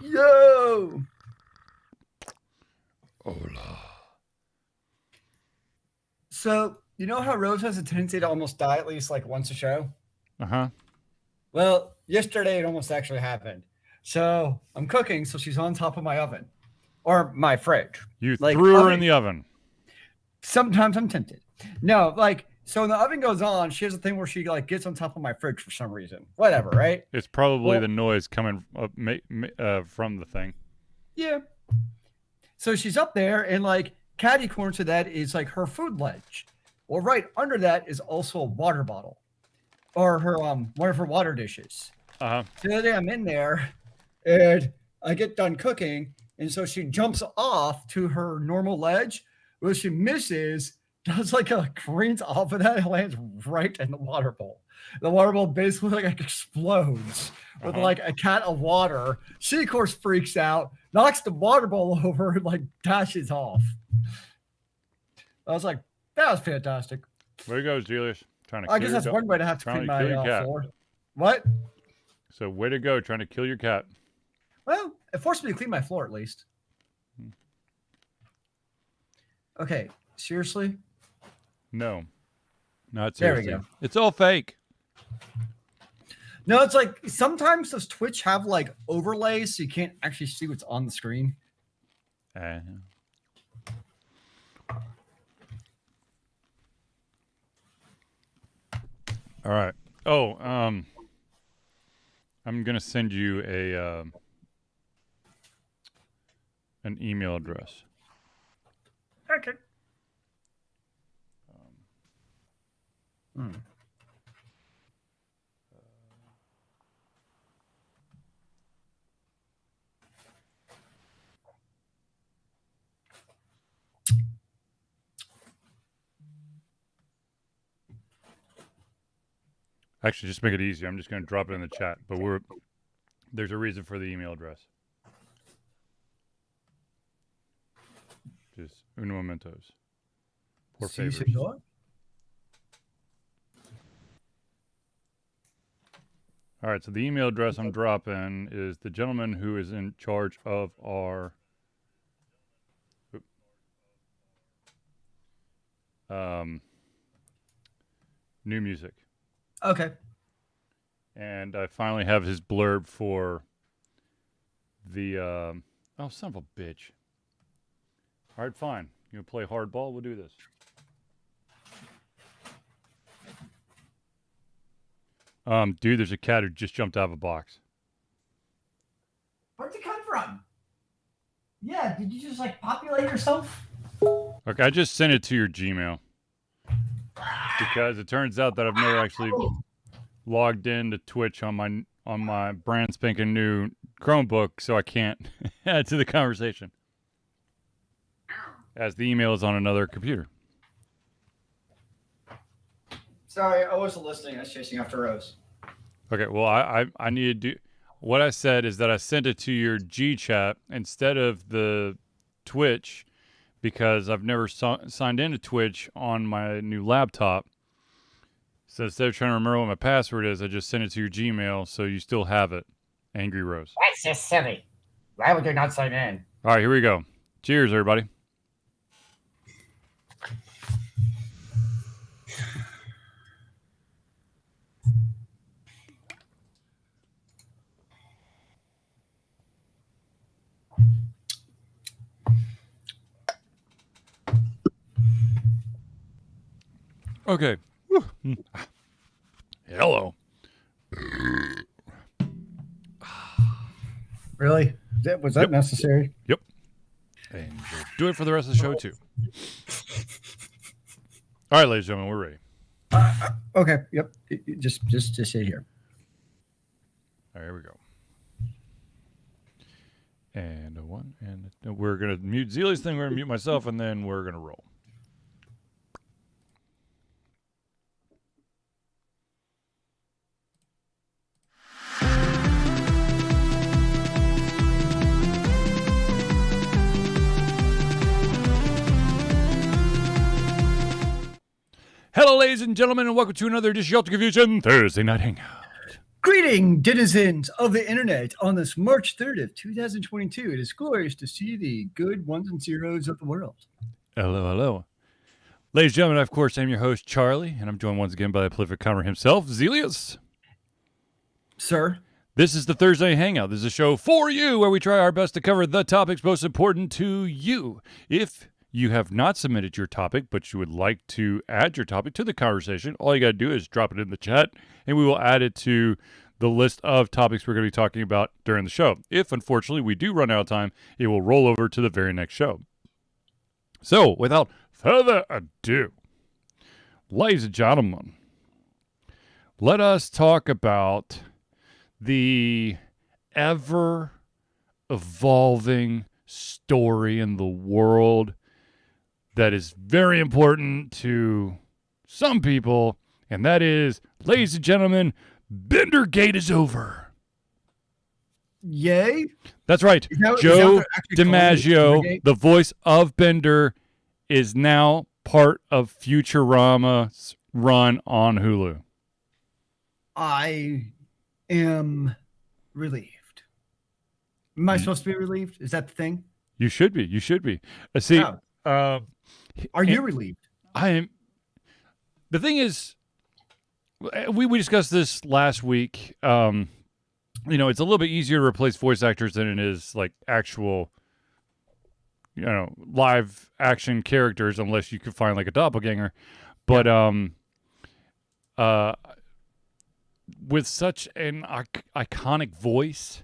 Yo! Hola. So, you know how Rose has a tendency to almost die at least like once a show? Uh-huh. Well, yesterday it almost actually happened. So I'm cooking, so she's on top of my oven or my fridge. You Like, threw her oven- in the oven. Sometimes I'm tempted. No, like, so when the oven goes on, she has a thing where she like gets on top of my fridge for some reason. Whatever, right? It's probably Well- the noise coming up, from the thing. Yeah. So she's up there, and like catty corner to that is like her food ledge. Well, right under that is also a water bottle, or her one of her water dishes. Uh-huh. So the other day I'm in there, and I get done cooking, and so she jumps off to her normal ledge. Well, she misses, does like a cranes off of that, and lands right in the water bowl. The water bowl basically like explodes with like a cat of water. She of course freaks out, knocks the water bowl over, and like dashes off. I was like, that was fantastic. Where you go, Julius? Trying to I guess that's one way to have to trying clean to kill your my cat. floor. What? So way to go, trying to kill your cat. Well, it forced me to clean my floor at least. Okay, seriously? No. Not There we seriously. go. It's all fake. No, it's like sometimes does Twitch have like overlays so you can't actually see what's on the screen? All right. Oh, I'm gonna send you an email address. Okay. Actually, just make it easier. I'm just gonna drop it in the chat. But there's a reason for the email address. Just uno momentos. Or Sí, favors. señor. All right, so the email address I'm dropping is the gentleman who is in charge of our new music. Okay. And I finally have his blurb for the oh, son of a bitch. All right, fine. You gonna play hardball? We'll do this. Dude, there's a cat who just jumped out of a box. Where'd it come from? Yeah, did you just like populate yourself? Okay, I just sent it to your Gmail. Because it turns out that I've never actually logged into Twitch on my brand spanking new Chromebook, so I can't add to the conversation. As the email is on another computer. Sorry, I wasn't listening. I was chasing after Rose. Okay, well, I need to do... What I said is that I sent it to your G chat instead of the Twitch because I've never signed into Twitch on my new laptop. So instead of trying to remember what my password is, I just sent it to your Gmail so you still have it. Angry Rose. That's just silly. Why would you not sign in? All right, here we go. Cheers, everybody. Okay. Hello. Really? Was that necessary? Yep. And we'll do it for the rest of the show, too. All right, ladies and gentlemen, we're ready. Okay. Yep. Just sit here. All right, here we go. And a one, and we're going to mute Zeely's thing, we're going to mute myself, and then we're going to roll. Hello, ladies and gentlemen, and welcome to another edition of the Confusion Thursday Night Hangout. Greeting, denizens of the internet, on this March 30th, 2022. It is glorious to see the good ones and zeros of the world. Hello, hello. Ladies and gentlemen, of course, I'm your host, Charlie, and I'm joined once again by the prolific comer himself, Zelius. Sir? This is the Thursday Night Hangout. This is a show for you where we try our best to cover the topics most important to you. If you have not submitted your topic, but you would like to add your topic to the conversation, all you got to do is drop it in the chat, and we will add it to the list of topics we're going to be talking about during the show. If, unfortunately, we do run out of time, it will roll over to the very next show. So, without further ado, ladies and gentlemen, let us talk about the ever-evolving story in the world that is very important to some people, and that is, ladies and gentlemen, Bendergate is over. Yay? That's right. Joe DiMaggio, the voice of Bender, is now part of Futurama's run on Hulu. I am relieved. Am I supposed to be relieved? Is that the thing? You should be. You should be. See, are you relieved? I am. The thing is, we discussed this last week. It's a little bit easier to replace voice actors than it is like actual, live action characters, unless you could find like a doppelganger. But with such an iconic voice,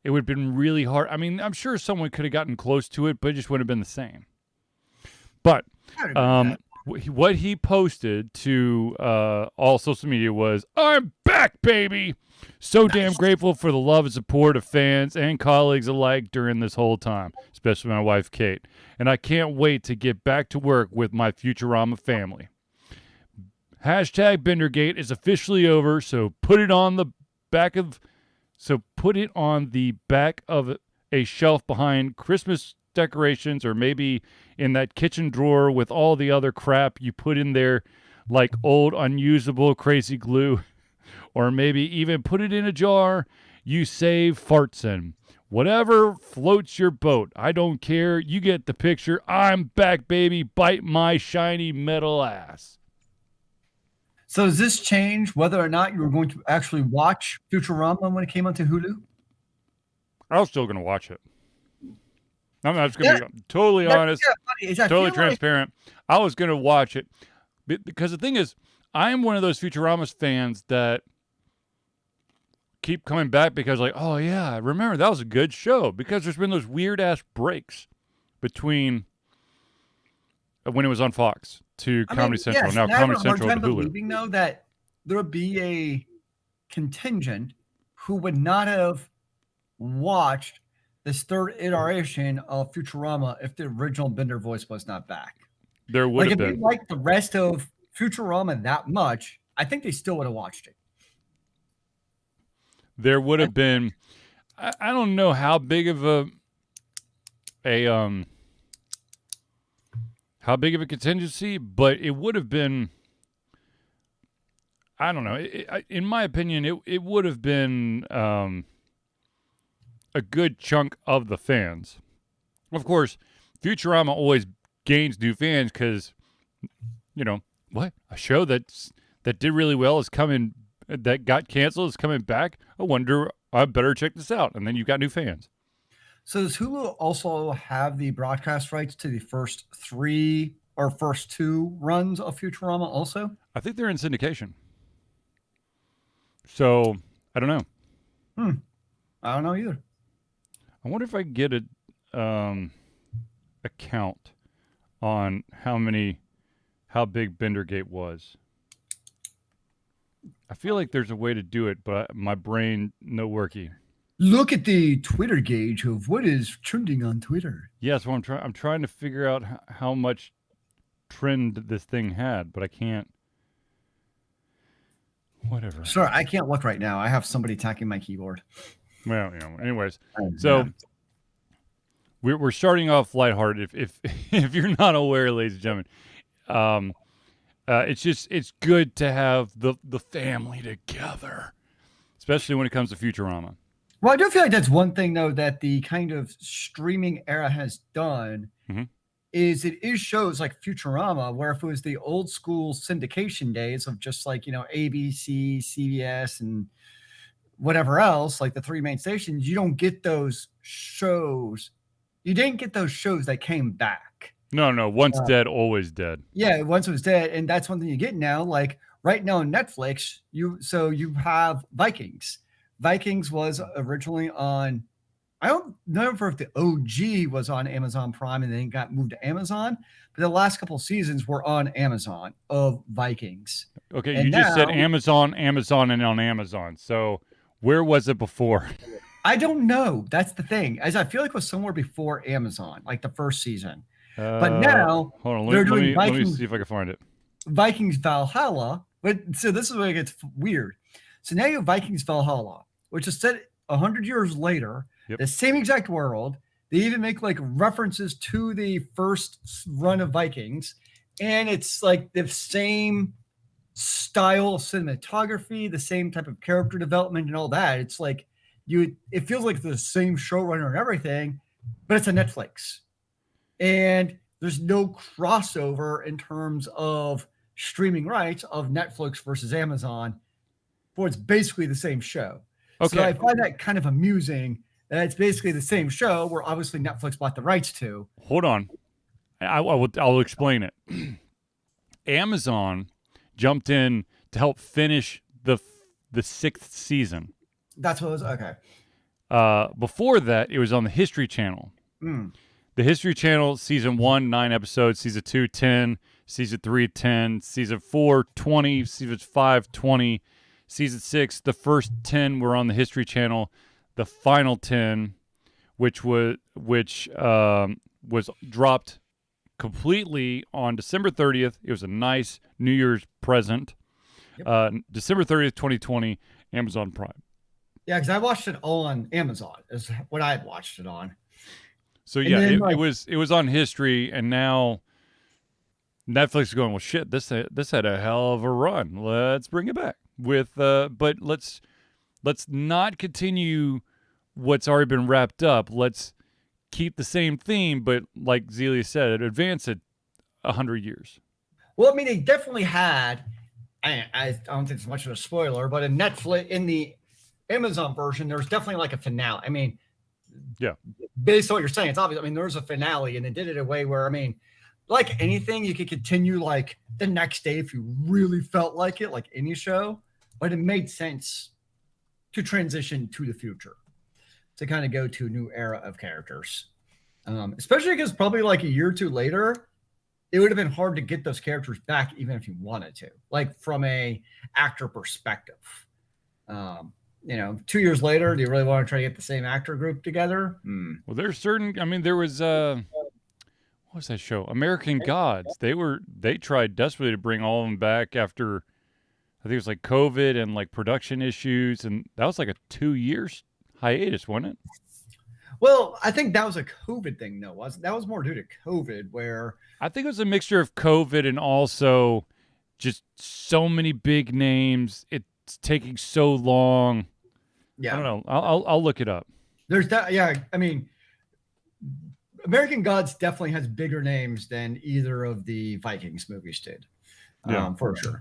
it would have been really hard. I mean, I'm sure someone could have gotten close to it, but it just wouldn't have been the same. But what he posted to all social media was, "I'm back, baby! So damn grateful for the love and support of fans and colleagues alike during this whole time, especially my wife, Kate. And I can't wait to get back to work with my Futurama family. Hashtag Bendergate is officially over, so put it on the back of a shelf behind Christmas decorations, or maybe in that kitchen drawer with all the other crap you put in there, like old unusable crazy glue, or maybe even put it in a jar you save farts in. Whatever floats your boat. I don't care. You get the picture. I'm back, baby. Bite my shiny metal ass." So does this change whether or not you were going to actually watch Futurama when it came onto Hulu? I was still going to watch it. I'm just going to be totally honest, totally transparent. I was going to watch it because the thing is, I am one of those Futurama fans that keep coming back because, like, oh yeah, remember that was a good show, because there's been those weird ass breaks between when it was on Fox to Comedy Central, yes, now Comedy Central to Hulu. Believing though that there would be a contingent who would not have watched this third iteration of Futurama if the original Bender voice was not back. There would have been. If they liked the rest of Futurama that much, I think they still would have watched it. There would have been. I don't know how big of a contingency, but it would have been. I don't know. In my opinion, it would have been a good chunk of the fans. Of course, Futurama always gains new fans because, what? A show that did really well is coming, that got canceled is coming back. I wonder, I better check this out. And then you've got new fans. So does Hulu also have the broadcast rights to the first two runs of Futurama also? I think they're in syndication. So, I don't know. I don't know either. I wonder if I can get a count on how big Bendergate was. I feel like there's a way to do it, but my brain no worky. Look at the Twitter gauge of what is trending on Twitter. Yes, well, I'm trying to figure out how much trend this thing had, but I can't. Whatever. Sorry, I can't look right now. I have somebody attacking my keyboard. Well, anyways, so we're starting off lighthearted. If you're not aware, ladies and gentlemen, It's good to have the family together, especially when it comes to Futurama. Well, I do feel like that's one thing though that the kind of streaming era has done Mhm. is it is shows like Futurama, where if it was the old school syndication days of just like, ABC, CBS, and whatever else, like the three main stations, you don't get those shows. You didn't get those shows that came back. No, once dead, always dead. Yeah, once it was dead, and that's one thing you get now. Like right now on Netflix, you have Vikings. Vikings was originally on. I don't remember if the OG was on Amazon Prime and then got moved to Amazon, but the last couple seasons were on Amazon of Vikings. Okay, And you just said now Amazon, and on Amazon. So where was it before? I don't know. That's the thing. As I feel like it was somewhere before Amazon, like the first season. But now Hold on. they're Let doing me Vikings, see if I can find it. Vikings Valhalla. But so this is where it gets weird. So now you have Vikings Valhalla, which is set 100 years later, Yep. the same exact world. They even make like references to the first run of Vikings, and it's like the same style of cinematography, the same type of character development, and all that. It's like it feels like the same showrunner and everything, but it's a Netflix, and there's no crossover in terms of streaming rights of Netflix versus Amazon, for it's basically the same show. So I Okay, find that kind of amusing that it's basically the same show where obviously Netflix bought the rights to. hold on. I'll explain it. Amazon jumped in to help finish the sixth season. That's what it was. Okay. Before that, it was on the History Channel. Mm. The History Channel, season 1, 9 episodes, season 2, 10, season 3, 10, season 4, 20, season 5, 20, season 6, the first 10 were on the History Channel. The final 10, which was dropped completely on December 30th. It was a nice New Year's present. Yep. December 30th, 2020, Amazon Prime. Yeah, because I watched it all on Amazon, is what I had watched it on. So And yeah, then, it was on History, and now Netflix is going, well, shit, this had a hell of a run. Let's bring it back with, but let's not continue what's already been wrapped up. Let's keep the same theme, but like Zelia said, advance it 100 years. well, I mean, they definitely had. I don't think it's much of a spoiler, but in Netflix, in the Amazon version, there's definitely like a finale. I mean, Yeah. Based on what you're saying, it's obvious. I mean, there's a finale, and they did it in a way where, I mean, like anything, you could continue like the next day if you really felt like it, like any show. But it made sense to transition to the future, to kind of go to a new era of characters. Especially because probably like a year or two later, it would have been hard to get those characters back, even if you wanted to, like from a actor perspective. 2 years later, do you really want to try to get the same actor group together? Well, there's certain. I mean, there was what was that show? American Gods. They tried desperately to bring all of them back after, I think it was like COVID and like production issues, and that was like a 2 years hiatus, wasn't it? Well, I think that was a COVID thing, though. That was more due to COVID, where I think it was a mixture of COVID and also just so many big names. It's taking so long. yeah, I don't know. I'll look it up. there's that. Yeah, I mean, American Gods definitely has bigger names than either of the Vikings movies did, Yeah. for sure,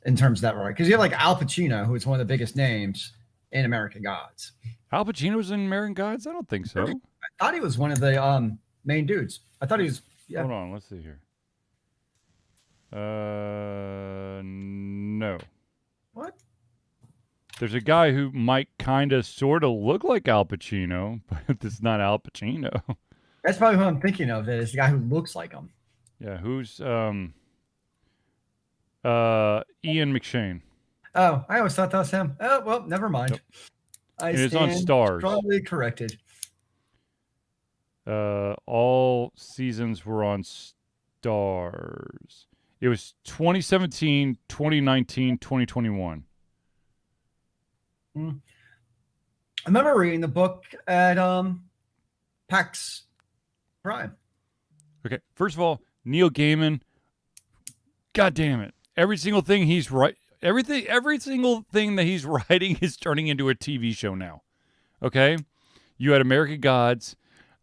in terms of that, right? Because you have like Al Pacino, who is one of the biggest names in American Gods. Al Pacino was in American Gods? I don't think so. I thought he was one of the main dudes. I thought he was. Yeah. Hold on, let's see here. No. What? There's a guy who might kind of sort of look like Al Pacino, but it's not Al Pacino. That's probably who I'm thinking of. Is the guy who looks like him. Yeah, who's Ian McShane. Oh, I always thought that was him. Oh, well, never mind. Yep. I And it's on stand Stars. strongly corrected. All seasons were on Stars. It was 2017, 2019, 2021. I remember reading the book at PAX Prime. Okay, first of all, Neil Gaiman, God damn it. every single thing he's every single thing that he's writing is turning into a TV show now. Okay, you had American Gods.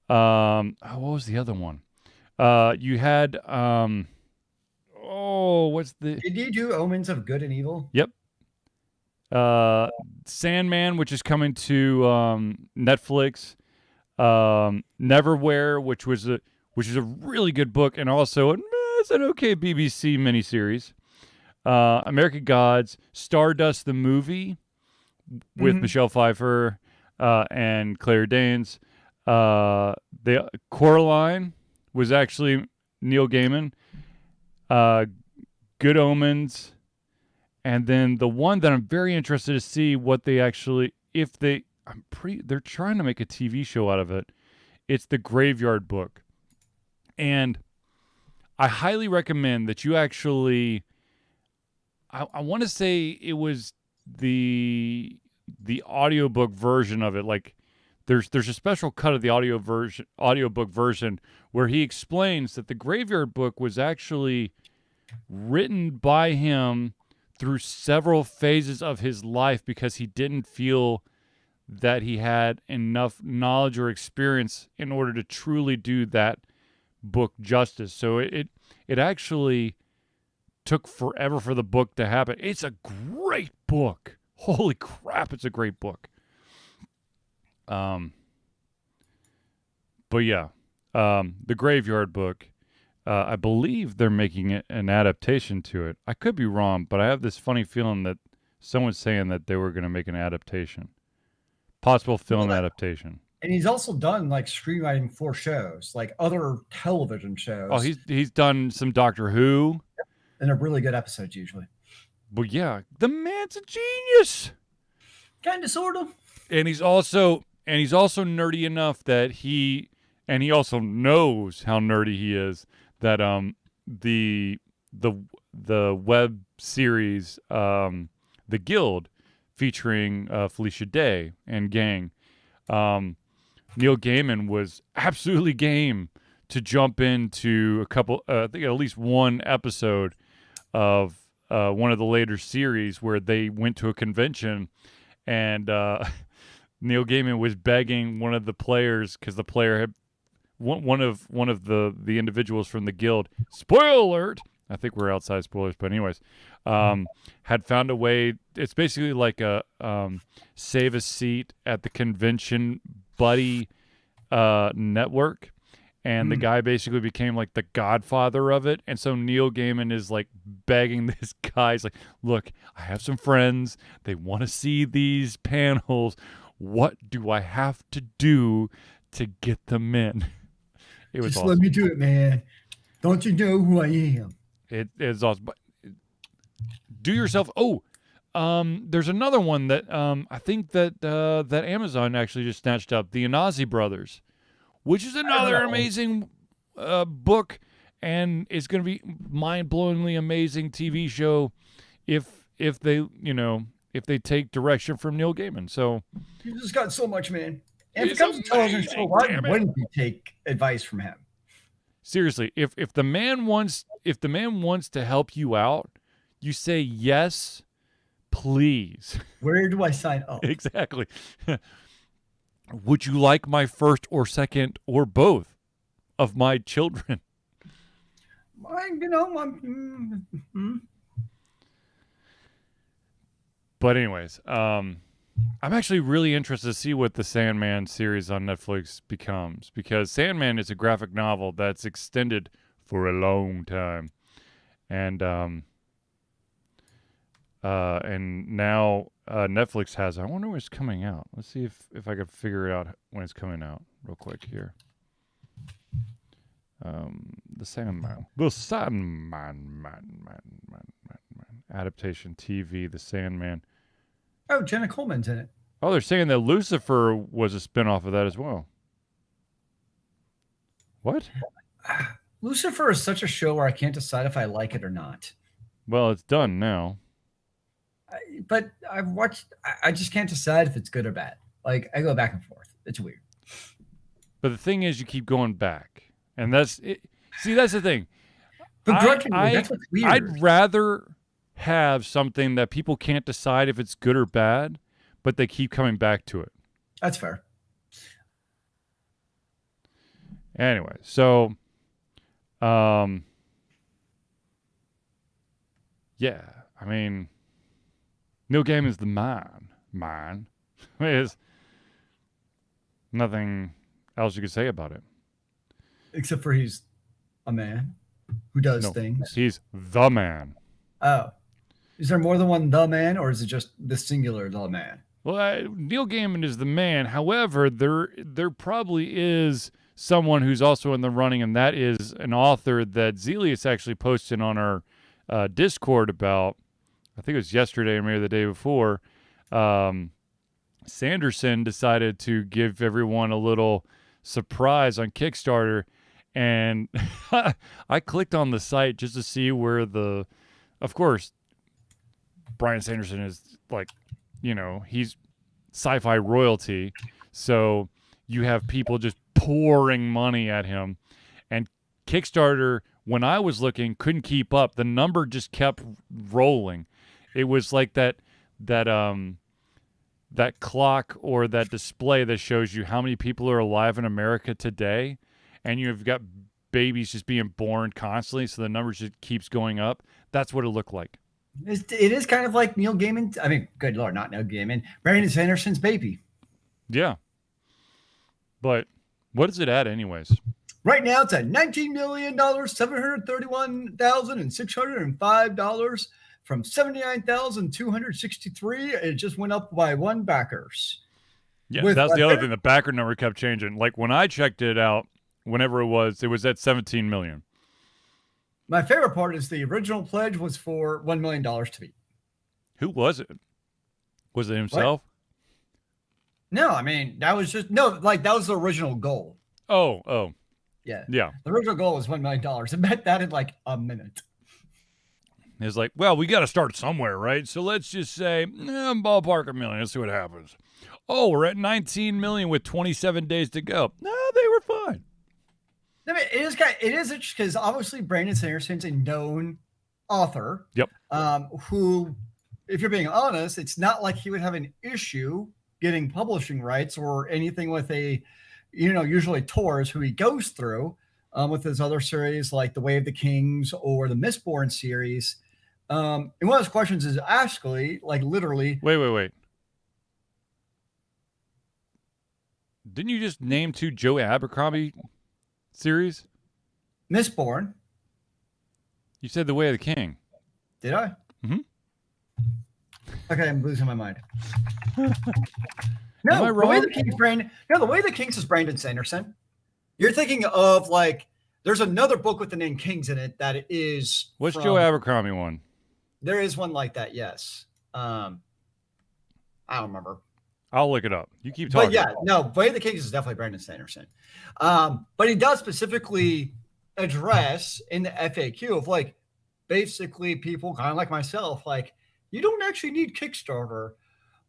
What was the other one? You had what's the? Did you do Omens of Good and Evil? Yep. Sandman, which is coming to Netflix. Neverwhere, which is a really good book, and also it's an okay BBC miniseries. American Gods, Stardust the movie with Michelle Pfeiffer and Claire Danes. The Coraline was actually Neil Gaiman. Good Omens, and then the one that I'm very interested to see what they actually, they're trying to make a TV show out of it. It's the Graveyard Book, and I highly recommend that you actually. I want to say it was the audiobook version of it. Like there's a special cut of the audiobook version where he explains that the Graveyard Book was actually written by him through several phases of his life because he didn't feel that he had enough knowledge or experience in order to truly do that book justice. So it actually took forever for the book to happen. It's a great book. Holy crap, it's a great book. But yeah, the Graveyard Book, I believe they're making an adaptation to it. I could be wrong, but I have this funny feeling that someone's saying that they were going to make an adaptation. Possible film adaptation. And he's also done like screenwriting for shows, like other television shows. Oh, he's done some Doctor Who. And they're really good episodes usually. But yeah, the man's a genius. Kind of, sort of. And he's also nerdy enough that he also knows how nerdy he is, that the web series The Guild, featuring Felicia Day and gang, Neil Gaiman was absolutely game to jump into a couple, I think at least one episode of one of the later series where they went to a convention, and Neil Gaiman was begging one of the players, because the player had one of the individuals from the guild. Spoiler alert! I think we're outside spoilers, but anyways, had found a way. It's basically like a save a seat at the convention buddy network. And the guy basically became like the godfather of it. And so Neil Gaiman is like begging this guy. He's like, look, I have some friends. They want to see these panels. What do I have to do to get them in? It was Just awesome. let me do it, man. Don't you know who I am? It is awesome. But do yourself. There's another one that I think that Amazon actually just snatched up. The Anazi Brothers, which is another amazing book, and it's going to be mind-blowingly amazing TV show if they take direction from Neil Gaiman. So You just got so much, man. And if it comes to television show, why wouldn't you take advice from him? Seriously, if the man wants to help you out, you say yes, please. Where do I sign up? Exactly. Would you like my first or second or both of my children? But anyways, I'm actually really interested to see what the Sandman series on Netflix becomes, because Sandman is a graphic novel that's extended for a long time, and now Netflix has. I wonder when it's coming out. Let's see if I can figure it out when it's coming out real quick here. The Sandman, adaptation TV, The Sandman. Oh, Jenna Coleman's in it. Oh, they're saying that Lucifer was a spinoff of that as well. What? Lucifer is such a show where I can't decide if I like it or not. Well, it's done now. But I've watched. I just can't decide if it's good or bad. Like, I go back and forth. It's weird. But the thing is, you keep going back, and that's it. See, that's the thing. But that's what's weird. I'd rather have something that people can't decide if it's good or bad, but they keep coming back to it. That's fair. Anyway, so yeah, I mean, Neil Gaiman's the man. There's nothing else you could say about it. Except for he's a man who does No, things. he's the man. Oh. Is there more than one the man, or is it just the singular the man? Well, Neil Gaiman is the man. However, there probably is someone who's also in the running, and that is an author that Zelius actually posted on our Discord about. I think it was yesterday or maybe the day before. Sanderson decided to give everyone a little surprise on Kickstarter, and I clicked on the site just to see where of course, Bryan Sanderson is like, he's sci-fi royalty, so you have people just pouring money at him, and Kickstarter, when I was looking, couldn't keep up. The number just kept rolling. It was like that clock or that display that shows you how many people are alive in America today, and you've got babies just being born constantly, so the number just keeps going up. That's what it looked like. It is kind of like Neil Gaiman. I mean, good Lord, not Neil Gaiman. Brandon Sanderson's baby. Yeah. But what is it at anyways? Right now, it's at $19,731,605 from $79,263. It just went up by one backers. Yeah, that's the other thing. The backer number kept changing. Like when I checked it out, whenever it was at 17 million. My favorite part is the original pledge was for $1 million to beat. Who was it? Was it himself? What? No, I mean, that was that was the original goal. Oh. Yeah. Yeah. The original goal was $1 million. I bet that in like a minute. It's like, well, we got to start somewhere, right? So let's just say, ballpark $1 million. Let's see what happens. Oh, we're at 19 million with 27 days to go. No, they were fine. I mean, it is interesting because obviously Brandon Sanderson's a known author. Yep. Who, if you're being honest, it's not like he would have an issue getting publishing rights or anything with usually tours who he goes through with his other series like The Way of the Kings or the Mistborn series. And one of his questions is actually like literally. Wait. Didn't you just name 2 Joe Abercrombie series? Mistborn. You said The Way of the King. Did I? Mm-hmm. Okay, I'm losing my mind. Am No, I wrong? The Way the Kings is Brandon Sanderson. You're thinking of like there's another book with the name Kings in it that is. What's Joe Abercrombie one? There is one like that, yes. I don't remember. I'll look it up. You keep talking. But yeah, no, Way of the Kings is definitely Brandon Sanderson. But he does specifically address in the FAQ of like basically people kind of like myself, like you don't actually need Kickstarter.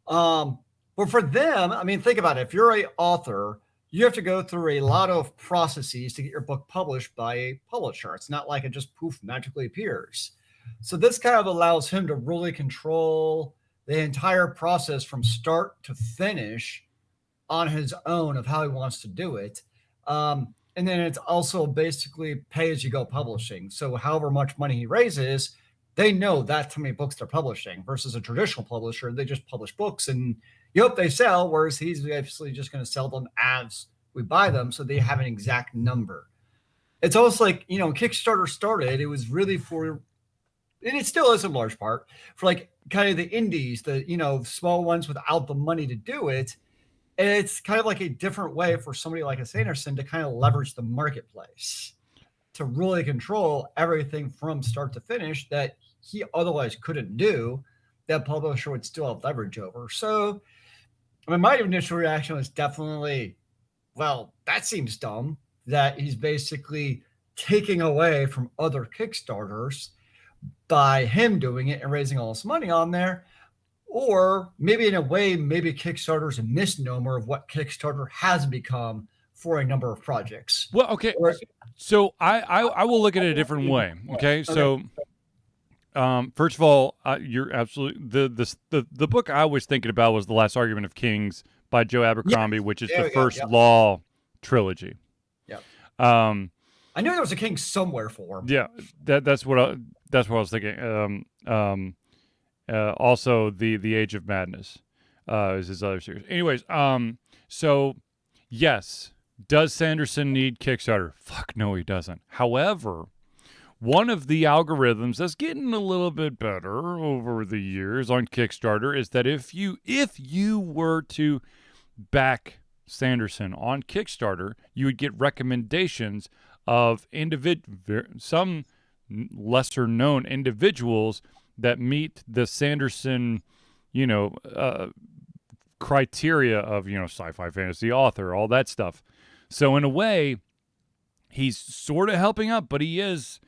But for them, I mean, think about it. If you're an author, you have to go through a lot of processes to get your book published by a publisher. It's not like it just poof magically appears. So this kind of allows him to really control the entire process from start to finish on his own of how he wants to do it. And then it's also basically pay as you go publishing. So however much money he raises, they know that's how many books they're publishing versus a traditional publisher. They just publish books and you hope they sell, whereas he's actually just going to sell them as we buy them. So they have an exact number. It's almost like, Kickstarter started, it was really for, and it still is in large part for like kind of the indies, the, small ones without the money to do it. And it's kind of like a different way for somebody like a Sanderson to kind of leverage the marketplace to really control everything from start to finish that he otherwise couldn't do, that publisher would still have leverage over. So, I mean, my initial reaction was definitely, well, that seems dumb that he's basically taking away from other Kickstarters by him doing it and raising all this money on there. Or maybe in a way, maybe Kickstarter is a misnomer of what Kickstarter has become for a number of projects. Well, okay. So I will look at it a different way. Okay. So First of all, you're absolutely the book I was thinking about was The Last Argument of Kings by Joe Yeah, Abercrombie, which is there the we go. first Yep, law trilogy. yep. Um, I knew there was a king somewhere for him. yeah, that's what I was thinking. Also, the Age of Madness is his other series. Anyways, so yes, does Sanderson need Kickstarter? Fuck no, he doesn't. However, one of the algorithms that's getting a little bit better over the years on Kickstarter is that if you were to back Sanderson on Kickstarter, you would get recommendations of some lesser known individuals that meet the Sanderson, you know, criteria of, sci-fi fantasy author, all that stuff. So in a way, he's sort of helping up, but he is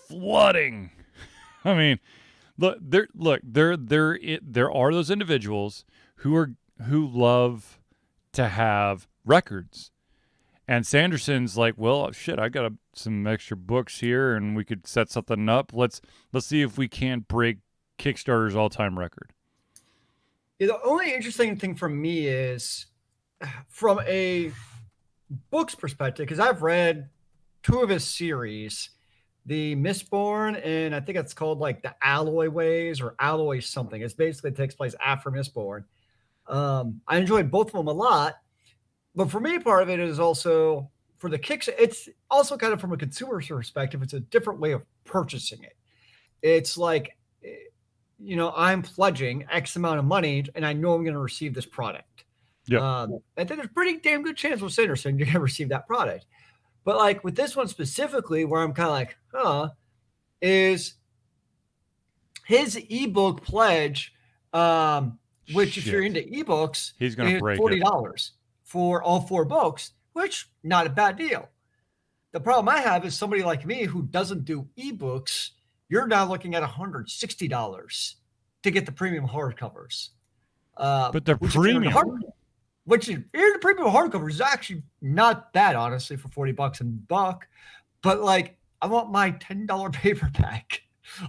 flooding. I mean, there are those individuals who love to have records. And Sanderson's like, well, shit, I got some extra books here, and we could set something up. Let's see if we can't break Kickstarter's all-time record. Yeah, the only interesting thing for me is from a book's perspective, because I've read two of his series, the Mistborn, and I think it's called like the Alloy Ways or Alloy something. It basically takes place after Mistborn. I enjoyed both of them a lot. But for me, part of it is also for the kicks. It's also kind of from a consumer's perspective. It's a different way of purchasing it. It's like, I'm pledging X amount of money, and I know I'm going to receive this product. Yep. I think there's a pretty damn good chance with Sanderson you're going to receive that product. But like with this one specifically, where I'm kind of like, is his ebook pledge, which if you're into ebooks, he's going to break $40. For all 4 books, which not a bad deal. The problem I have is somebody like me who doesn't do ebooks, you're now looking at $160 to get the premium hardcovers. But they're premium. The premium hardcover is actually not bad, honestly, for $40 a buck. But like, I want my $10 paperback.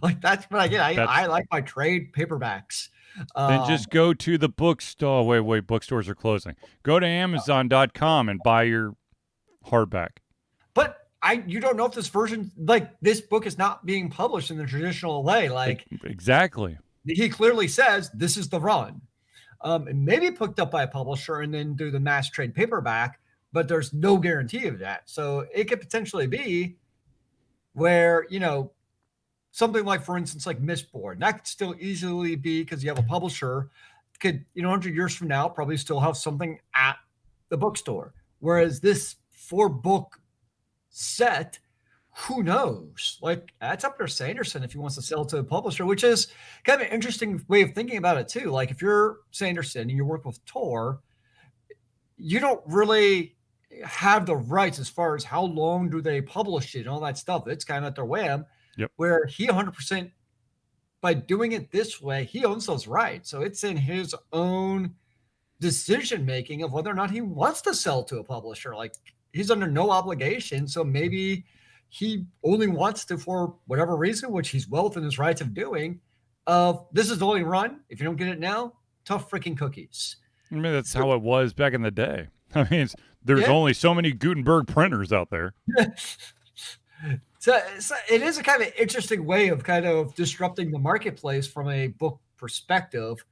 Like that's what I get. I like my trade paperbacks. Then just go to the bookstore. Wait, bookstores are closing. Go to Amazon.com and buy your hardback. But you don't know if this version, like this book is not being published in the traditional way. Like exactly. He clearly says this is the run. It may be picked up by a publisher and then do the mass trade paperback, but there's no guarantee of that. So it could potentially be where, something like, for instance, like Mistborn, that could still easily be because you have a publisher could, 100 years from now, probably still have something at the bookstore. Whereas this 4-book set, who knows? Like that's up to Sanderson if he wants to sell to a publisher, which is kind of an interesting way of thinking about it too. Like if you're Sanderson and you work with Tor, you don't really have the rights as far as how long do they publish it and all that stuff. It's kind of at their whim. Yep. Where he 100%, by doing it this way, he owns those rights. So it's in his own decision making of whether or not he wants to sell to a publisher. Like he's under no obligation. So maybe he only wants to, for whatever reason, which he's well within his rights of doing, this is the only run. If you don't get it now, tough freaking cookies. I mean, that's how it was back in the day. I mean, there's only so many Gutenberg printers out there. So it is a kind of interesting way of kind of disrupting the marketplace from a book perspective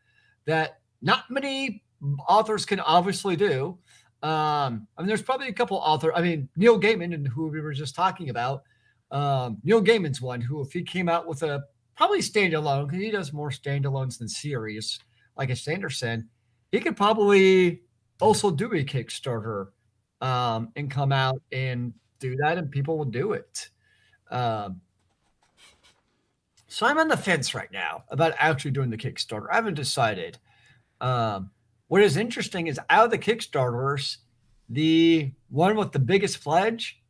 that not many authors can obviously do. I mean, there's probably a couple authors. I mean, Neil Gaiman, and who we were just talking about. Neil Gaiman's one who, if he came out with a probably standalone, because he does more standalones than series, like a Sanderson, he could probably also do a Kickstarter and come out and do that, and people will do it. So I'm on the fence right now about actually doing the Kickstarter. I haven't decided. What is interesting is out of the Kickstarters, the one with the biggest pledge.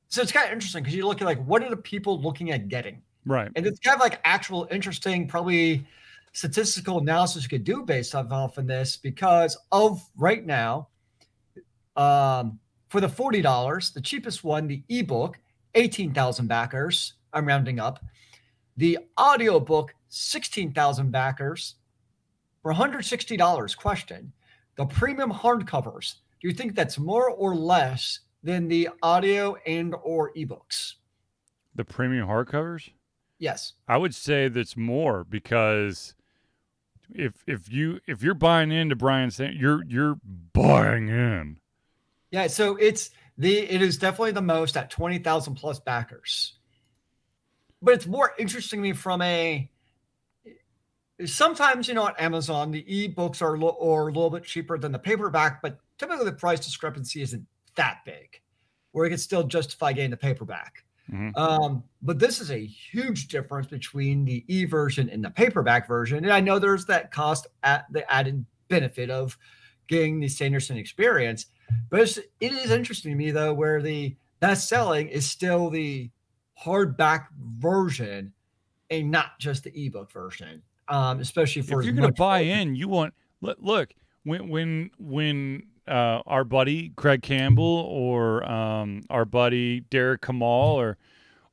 So it's kind of interesting because you look at like, what are the people looking at getting? Right. And it's kind of like actual interesting, probably statistical analysis you could do based off of this because of right now, for the $40, the cheapest one, the ebook, 18,000 backers. I'm rounding up. The audiobook, 16,000 backers for $160. Question. The premium hardcovers, do you think that's more or less than the audio and or ebooks? The premium hardcovers? Yes. I would say that's more because if you're buying into Brian saying you're buying in. Yeah, so it is definitely the most at 20,000 plus backers. But it's more interesting to me from sometimes, on Amazon, the ebooks are a little bit cheaper than the paperback, but typically the price discrepancy isn't that big, where it can still justify getting the paperback. But this is a huge difference between the e-version and the paperback version. And I know there's that cost at the added benefit of getting the Sanderson experience, but it is interesting to me though, where the best selling is still the hardback version and not just the ebook version. Especially for if you're going to buy in, you want look when our buddy Craig Campbell or our buddy Derek Kamal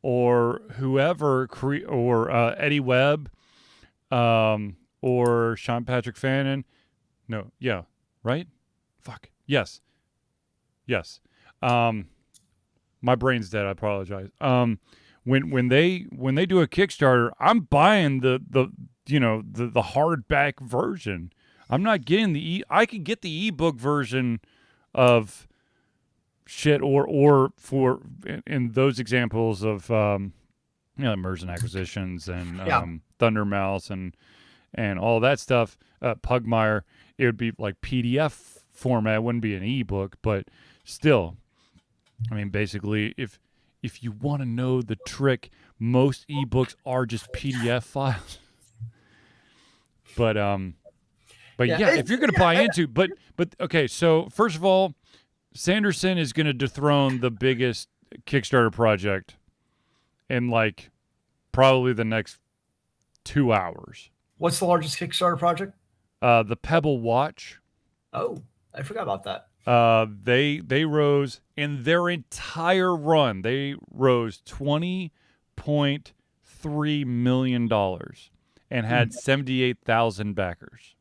or whoever or Eddie Webb or Sean Patrick Fannin, right? Fuck yes. My brain's dead. I apologize. When they do a Kickstarter, I'm buying the hardback version. I'm not getting I could get the ebook version of shit or for in those examples of mergers and acquisitions and Thunder Mouse and all that stuff, Pugmire, it would be like PDF format. It wouldn't be an ebook, but still, I mean, basically, if you want to know the trick, most ebooks are just PDF files. But if you're going to buy into, but okay, so first of all, Sanderson is going to dethrone the biggest Kickstarter project in like probably the next 2 hours. What's the largest Kickstarter project? The Pebble Watch. Oh, I forgot about that. They rose in their entire run. They rose $20.3 million and had 78,000 backers.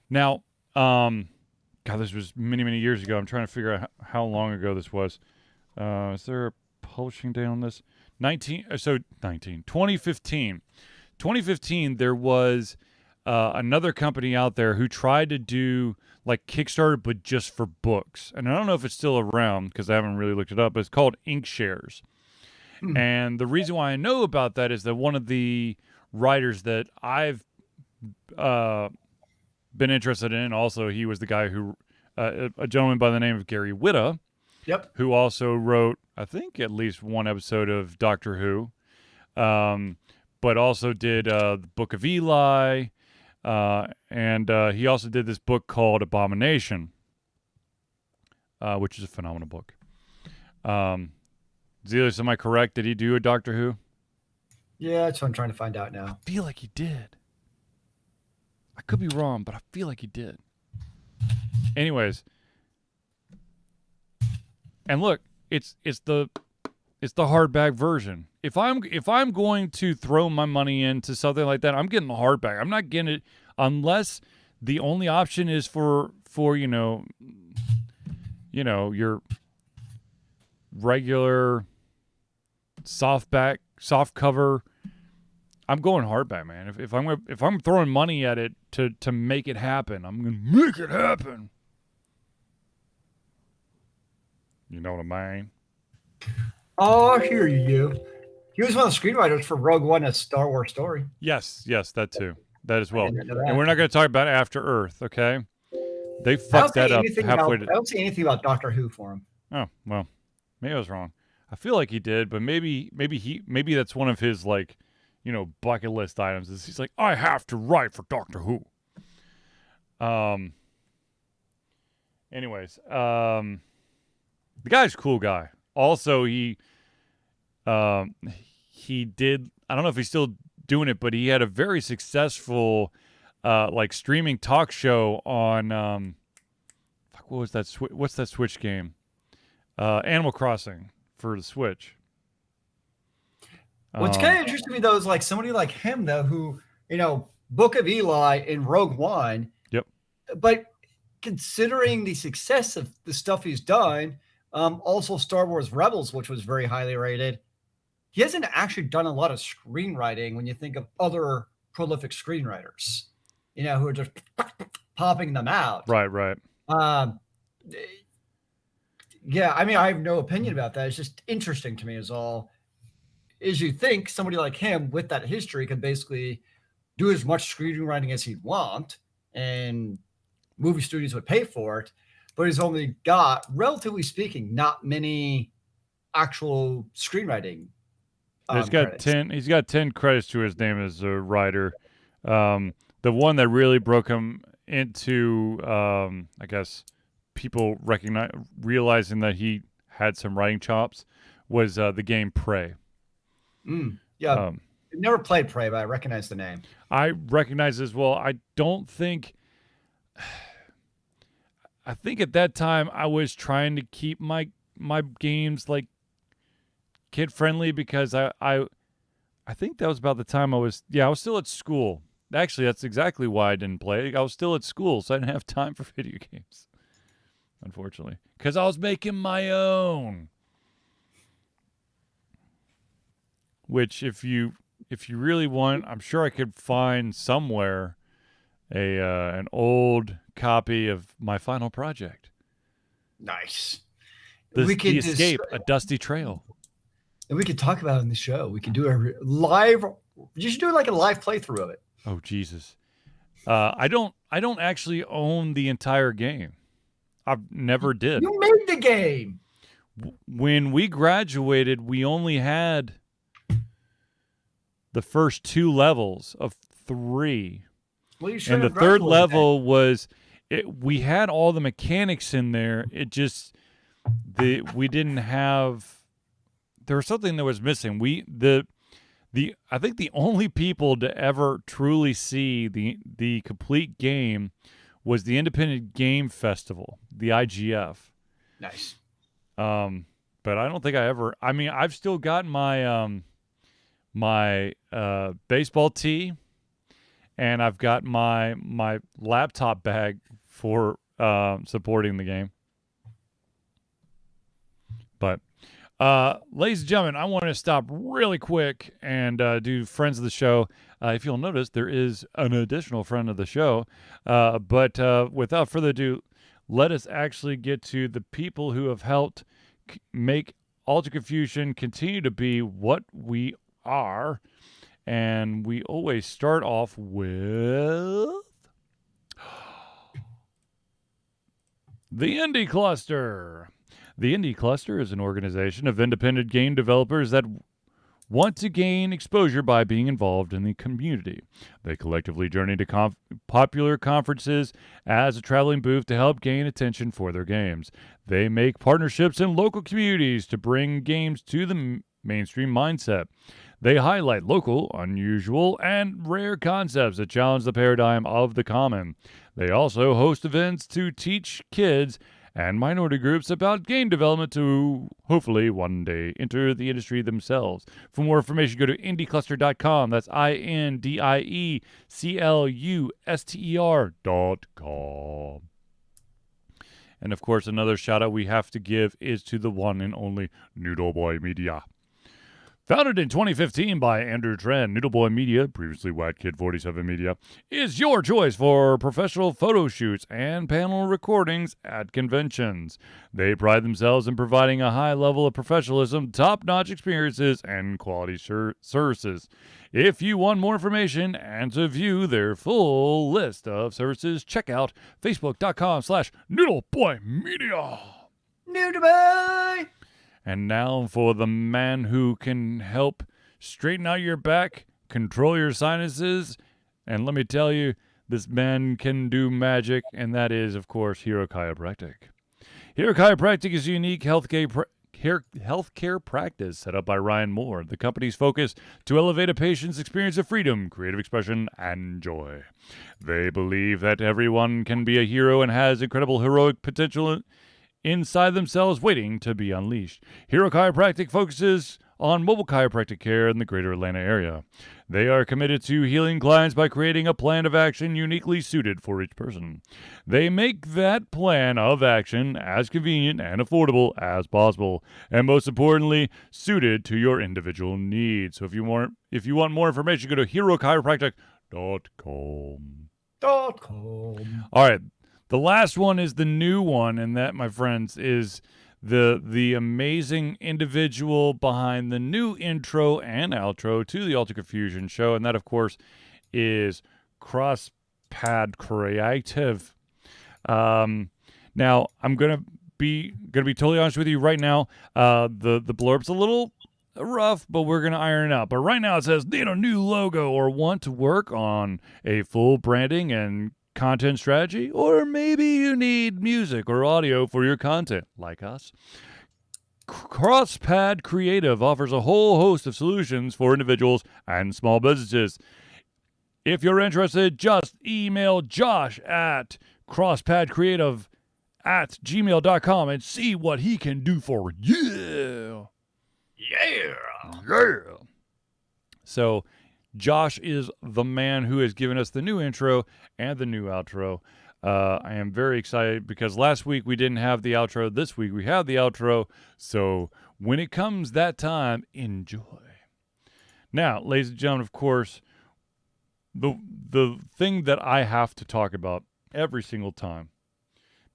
Now, God, this was many, many years ago. I'm trying to figure out how long ago this was. Is there a publishing date on this? 2015. 2015, there was another company out there who tried to do like Kickstarter, but just for books. And I don't know if it's still around because I haven't really looked it up, but it's called Inkshares. And the reason why I know about that is that one of the writers that I've been interested in, also he was the guy who, a gentleman by the name of Gary Whitta, who also wrote, I think, at least one episode of Doctor Who, but also did the Book of Eli, and he also did this book called Abomination, which is a phenomenal book. Zelius, am I correct? Did he do a Doctor Who? Yeah, that's what I'm trying to find out now. I feel like he did. I could be wrong, but I feel like he did. Anyways, and look, it's the hardback version. If I'm going to throw my money into something like that, I'm getting the hardback. I'm not getting it unless the only option is for your regular soft cover. I'm going hardback, man. If I'm throwing money at it to make it happen, I'm gonna make it happen. You know what I mean? Oh, I hear you. He was one of the screenwriters for Rogue One, a Star Wars story. Yes, that too. That as well. And we're not going to talk about After Earth, okay? They fucked that up halfway. I don't see anything about Doctor Who for him. Oh, well, maybe I was wrong. I feel like he did, but maybe that's one of his bucket list items. Is he's like, I have to write for Doctor Who. Anyways, the guy's a cool guy. Also, he did, I don't know if he's still doing it, but he had a very successful streaming talk show on what was that what's that Switch game? Animal Crossing for the Switch. What's kind of interesting to me though is like somebody like him though, who Book of Eli in Rogue One, Yep. but considering the success of the stuff he's done, also Star Wars Rebels, which was very highly rated, he hasn't actually done a lot of screenwriting when you think of other prolific screenwriters, who are just popping them out. Right. Um, yeah, I mean, I have no opinion about that. It's just interesting to me is all. Is you think somebody like him with that history could basically do as much screenwriting as he'd want, and movie studios would pay for it, but he's only got, relatively speaking, not many actual screenwriting. He's got credits. 10. He's got 10 credits to his name as a writer. The one that really broke him into, I guess, people realizing that he had some writing chops was the game Prey. Yeah, I've never played Prey, but I recognize the name. I recognize as well. I don't think. I think at that time I was trying to keep my games like kid friendly because I think that was about the time I was still at school. Actually, that's exactly why I didn't play. I was still at school, so I didn't have time for video games. Unfortunately, because I was making my own. Which, if you really want, I'm sure I could find somewhere an old copy of my final project. Nice. The Escape, a dusty trail. And we could talk about it in the show. We could do a live. You should do like a live playthrough of it. Oh Jesus! I don't actually own the entire game. I've never did. You made the game. When we graduated, we only had the first 2 levels of 3. Well, you should. And the third level was, we had all the mechanics in there. It just we didn't have. There was something that was missing. I think the only people to ever truly see the complete game was the Independent Game Festival, the IGF. Nice. But I don't think I ever. I mean, I've still got my my baseball tee, and I've got my laptop bag for supporting the game. But ladies and gentlemen, I want to stop really quick and do friends of the show. If you'll notice, there is an additional friend of the show. But without further ado, let us actually get to the people who have helped make Alter Confusion continue to be what we are. And we always start off with the Indie Cluster. The Indie Cluster is an organization of independent game developers that want to gain exposure by being involved in the community. They collectively journey to popular conferences as a traveling booth to help gain attention for their games. They make partnerships in local communities to bring games to the mainstream mindset. They highlight local, unusual, and rare concepts that challenge the paradigm of the common. They also host events to teach kids and minority groups about game development to hopefully one day enter the industry themselves. For more information, go to indiecluster.com. That's INDIECLUSTER.com. And of course, another shout out we have to give is to the one and only Noodle Boy Media. Founded in 2015 by Andrew Tran, Noodle Boy Media, previously White Kid 47 Media, is your choice for professional photo shoots and panel recordings at conventions. They pride themselves in providing a high level of professionalism, top-notch experiences, and quality services. If you want more information and to view their full list of services, check out facebook.com/noodleboymedia. Noodle Boy! And now for the man who can help straighten out your back, control your sinuses, and let me tell you, this man can do magic, and that is, of course, Hero Chiropractic. Hero Chiropractic is a unique healthcare practice set up by Ryan Moore. The company's focus to elevate a patient's experience of freedom, creative expression, and joy. They believe that everyone can be a hero and has incredible heroic potential inside themselves waiting to be unleashed. Hero Chiropractic focuses on mobile chiropractic care in the greater Atlanta area. They are committed to healing clients by creating a plan of action uniquely suited for each person. They make that plan of action as convenient and affordable as possible, and most importantly, suited to your individual needs. So if you want more information, go to herochiropractic.com. All right. The last one is the new one, and that, my friends, is the amazing individual behind the new intro and outro to the Ultra Confusion show, and that, of course, is Crosspad Creative. Now, I'm gonna be totally honest with you right now. The blurb's a little rough, but we're gonna iron it out. But right now it says, need a new logo or want to work on a full branding and content strategy, or maybe you need music or audio for your content, like us. Crosspad Creative offers a whole host of solutions for individuals and small businesses. If you're interested, just email Josh at crosspadcreative@gmail.com and see what he can do for you. Yeah. So Josh is the man who has given us the new intro and the new outro. I am very excited because last week we didn't have the outro. This week we have the outro. So when it comes that time, enjoy. Now, ladies and gentlemen, of course, the thing that I have to talk about every single time,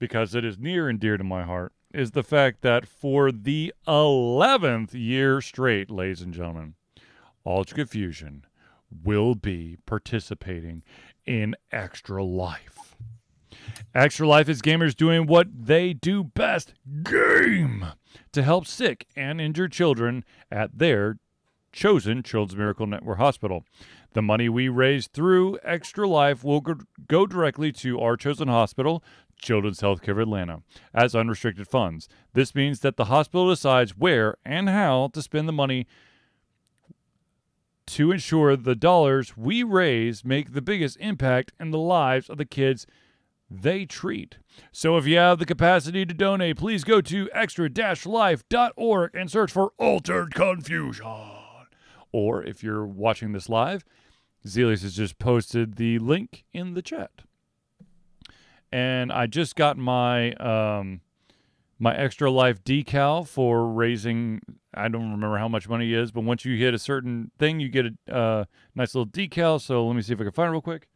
because it is near and dear to my heart, is the fact that for the 11th year straight, ladies and gentlemen, Ultra Confusion will be participating in Extra Life. Extra Life is gamers doing what they do best, game, to help sick and injured children at their chosen Children's Miracle Network hospital. The money we raise through Extra Life will go directly to our chosen hospital, Children's Healthcare of Atlanta, as unrestricted funds. This means that the hospital decides where and how to spend the money to ensure the dollars we raise make the biggest impact in the lives of the kids they treat. So if you have the capacity to donate, please go to extra-life.org and search for Altered Confusion. Or if you're watching this live, Zelius has just posted the link in the chat. And I just got my my Extra Life decal for raising, I don't remember how much money it is, but once you hit a certain thing, you get a nice little decal. So let me see if I can find it real quick.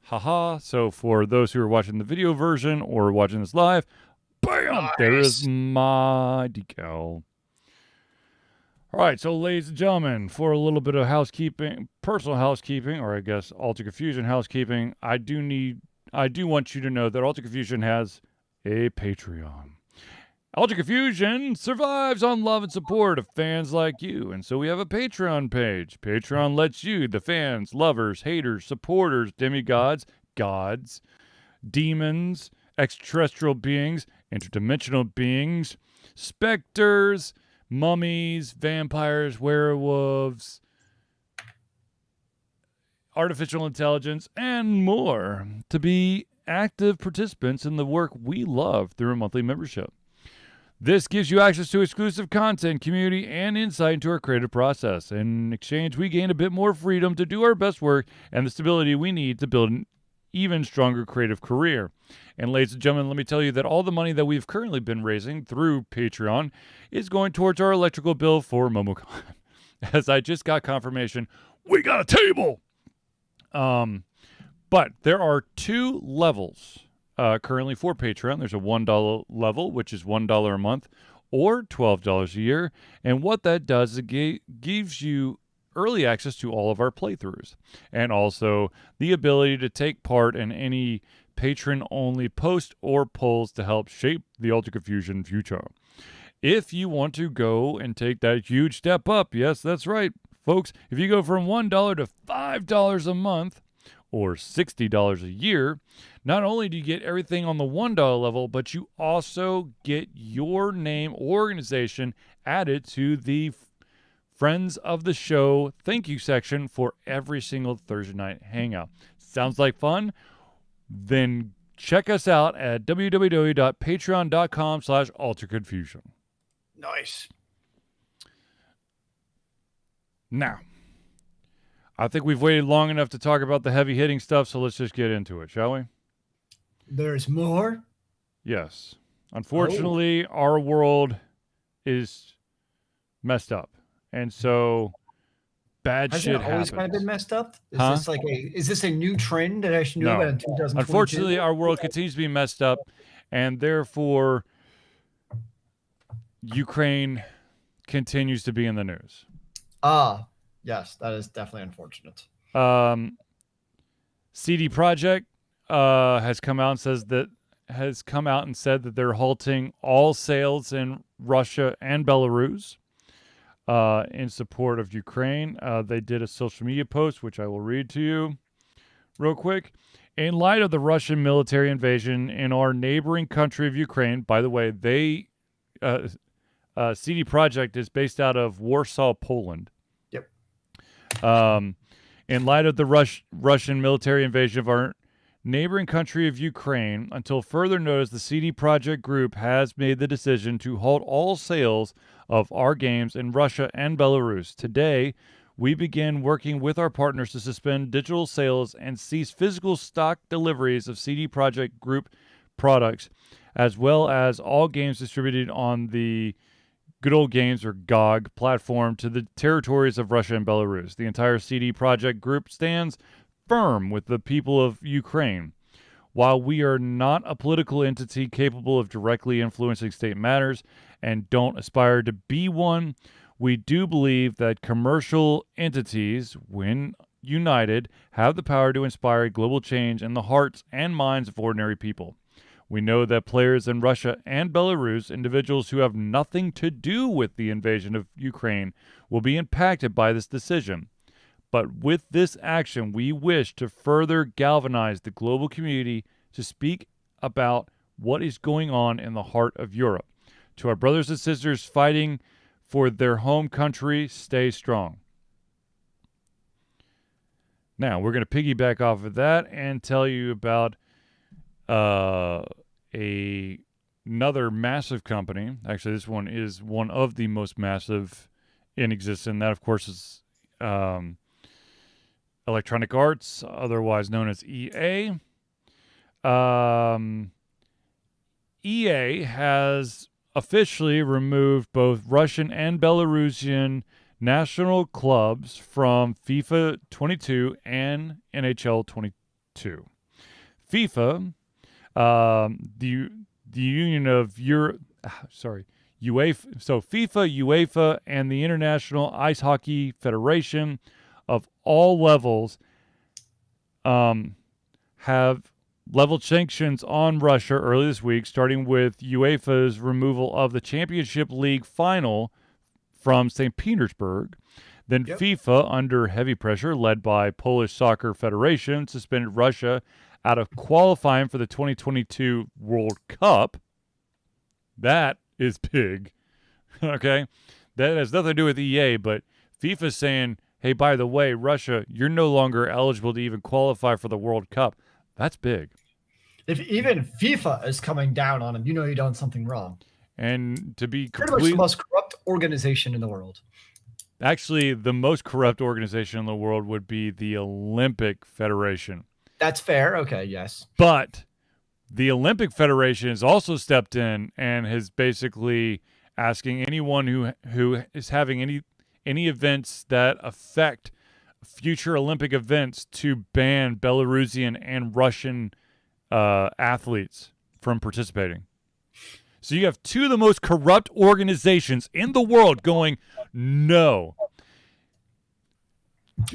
Haha. So for those who are watching the video version or watching this live, bam, nice. There is my decal. All right, so ladies and gentlemen, for a little bit of housekeeping, personal housekeeping, or I guess Ultra Confusion housekeeping, I do want you to know that Ultra Confusion has a Patreon. Ultra Confusion survives on love and support of fans like you, and so we have a Patreon page. Patreon lets you, the fans, lovers, haters, supporters, demigods, gods, demons, extraterrestrial beings, interdimensional beings, specters, mummies, vampires, werewolves, artificial intelligence, and more to be active participants in the work we love through a monthly membership. This gives you access to exclusive content, community, and insight into our creative process. In exchange, we gain a bit more freedom to do our best work and the stability we need to build an even stronger creative career. And ladies and gentlemen, let me tell you that all the money that we've currently been raising through Patreon is going towards our electrical bill for MomoCon. As I just got confirmation, we got a table! But there are two levels currently for Patreon. There's a $1 level, which is $1 a month, or $12 a year. And what that does is it gives you early access to all of our playthroughs, and also the ability to take part in any patron-only posts or polls to help shape the Ultra Confusion future. If you want to go and take that huge step up, yes, that's right, folks, if you go from $1 to $5 a month, or $60 a year, not only do you get everything on the $1 level, but you also get your name, organization added to the Friends of the Show thank you section for every single Thursday night hangout. Sounds like fun? Then check us out at www.patreon.com/alterconfusion. Nice. Now, I think we've waited long enough to talk about the heavy hitting stuff, so let's just get into it, shall we? There's more? Yes. Unfortunately, our world is messed up. And so bad Hasn't shit it always happens. kind of been messed up? Huh? Is this a new trend that I should know No. about in 2022? Unfortunately, our world continues to be messed up, and therefore Ukraine continues to be in the news. Yes, that is definitely unfortunate. CD Projekt has come out and said that they're halting all sales in Russia and Belarus in support of Ukraine. They did a social media post, which I will read to you real quick. In light of the Russian military invasion in our neighboring country of Ukraine, by the way, CD Projekt is based out of Warsaw, Poland. Yep. In light of the Russian military invasion of our neighboring country of Ukraine, until further notice, the CD Projekt Group has made the decision to halt all sales of our games in Russia and Belarus. Today, we begin working with our partners to suspend digital sales and cease physical stock deliveries of CD Projekt Group products, as well as all games distributed on the Good Old Games, or GOG, platform to the territories of Russia and Belarus. The entire CD Projekt Group stands firm with the people of Ukraine. While we are not a political entity capable of directly influencing state matters and don't aspire to be one, we do believe that commercial entities, when united, have the power to inspire global change in the hearts and minds of ordinary people. We know that players in Russia and Belarus, individuals who have nothing to do with the invasion of Ukraine, will be impacted by this decision. But with this action, we wish to further galvanize the global community to speak about what is going on in the heart of Europe. To our brothers and sisters fighting for their home country, stay strong. Now, we're going to piggyback off of that and tell you about another massive company. Actually, this one is one of the most massive in existence. And that, of course, is Electronic Arts, otherwise known as EA. EA has officially removed both Russian and Belarusian national clubs from FIFA 22 and NHL 22. FIFA, the union of UEFA, so FIFA, UEFA, and the International Ice Hockey Federation of all levels have leveled sanctions on Russia early this week, starting with UEFA's removal of the Championship League final from St. Petersburg. Then FIFA, under heavy pressure led by Polish Soccer Federation, suspended Russia out of qualifying for the 2022 World Cup. That is big. Okay? That has nothing to do with EA, but FIFA's saying, hey, by the way, Russia, you're no longer eligible to even qualify for the World Cup. That's big. If even FIFA is coming down on him, you know you've done something wrong. And to be pretty much the most corrupt organization in the world. Actually, the most corrupt organization in the world would be the Olympic Federation. That's fair. Okay, yes. But the Olympic Federation has also stepped in and has basically asking anyone who is having any events that affect future Olympic events to ban Belarusian and Russian athletes from participating. So you have two of the most corrupt organizations in the world going, no.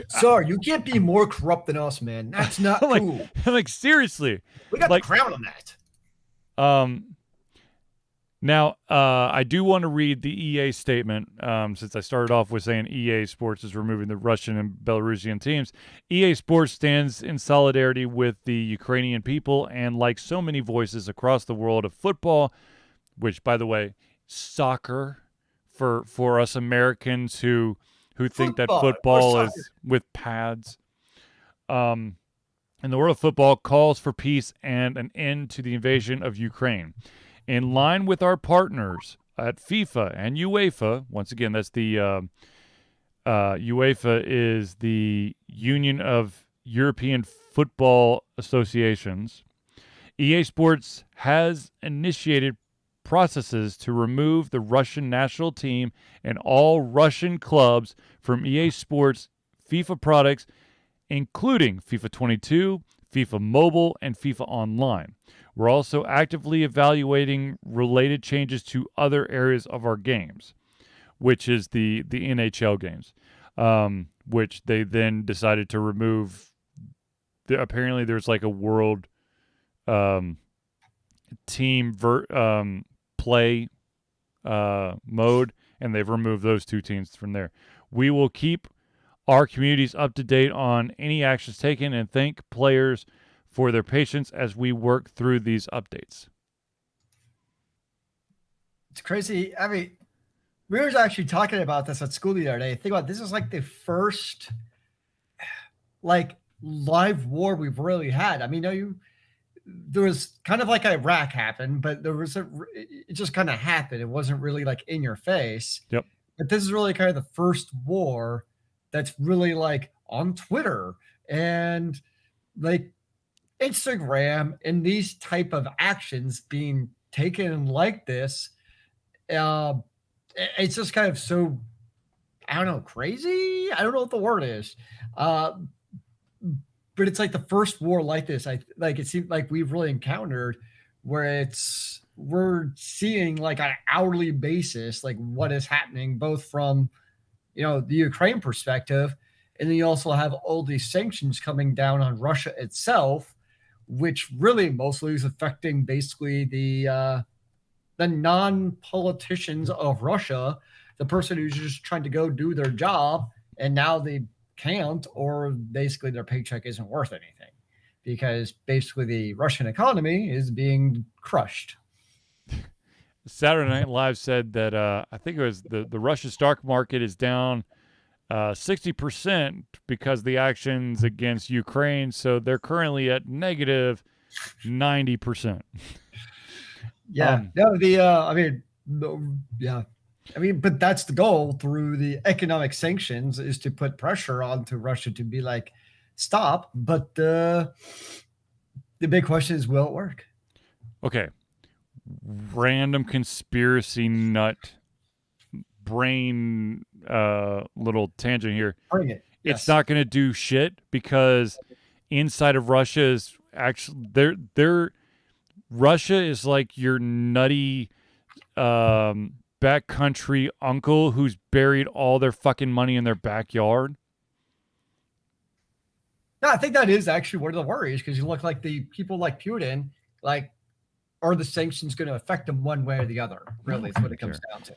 Sir, you can't be more corrupt than us, man. That's not cool. Like, seriously. We got the crown on that. Now, I do want to read the EA statement, since I started off with saying EA Sports is removing the Russian and Belarusian teams. EA Sports stands in solidarity with the Ukrainian people, and like so many voices across the world of football, which, by the way, soccer for us Americans who think that football is with pads. in the world of football calls for peace and an end to the invasion of Ukraine. In line with our partners at FIFA and UEFA, once again, that's the UEFA is the Union of European Football Associations. EA Sports has initiated processes to remove the Russian national team and all Russian clubs from EA Sports FIFA products, including FIFA 22, FIFA Mobile, and FIFA Online. We're also actively evaluating related changes to other areas of our games, which is the NHL games, which they then decided to remove. Apparently, there's like a world team play mode, and they've removed those two teams from there. We will keep our communities up to date on any actions taken and thank players for their patience as we work through these updates. It's crazy. I mean, we were actually talking about this at school the other day. Think about this is like the first like live war we've really had. I mean, there was kind of like Iraq happened, but it just kind of happened. It wasn't really like in your face. Yep. But this is really kind of the first war that's really like on Twitter and like Instagram and these type of actions being taken like this. It's just kind of so, I don't know, crazy. I don't know what the word is. But it's like the first war like this. It seems like we've really encountered where we're seeing like on an hourly basis, like what is happening both from, the Ukraine perspective. And then you also have all these sanctions coming down on Russia itself, which really mostly is affecting basically the non-politicians of Russia, the person who's just trying to go do their job, and now they can't, or basically their paycheck isn't worth anything because basically the Russian economy is being crushed. Saturday Night Live said that I think it was the Russian stock market is down 60% because the actions against Ukraine. So they're currently at negative 90%. Yeah. But that's the goal through the economic sanctions is to put pressure onto Russia to be like, stop. But the big question is, will it work? Okay. Random conspiracy nut brain little tangent here. Bring it. Yes. It's not going to do shit because inside of Russia is actually they're Russia is like your nutty backcountry uncle who's buried all their fucking money in their backyard. No, I think that is actually one of the worries because you look like the people like Putin, like, are the sanctions going to affect them one way or the other? Really, is what it comes down to.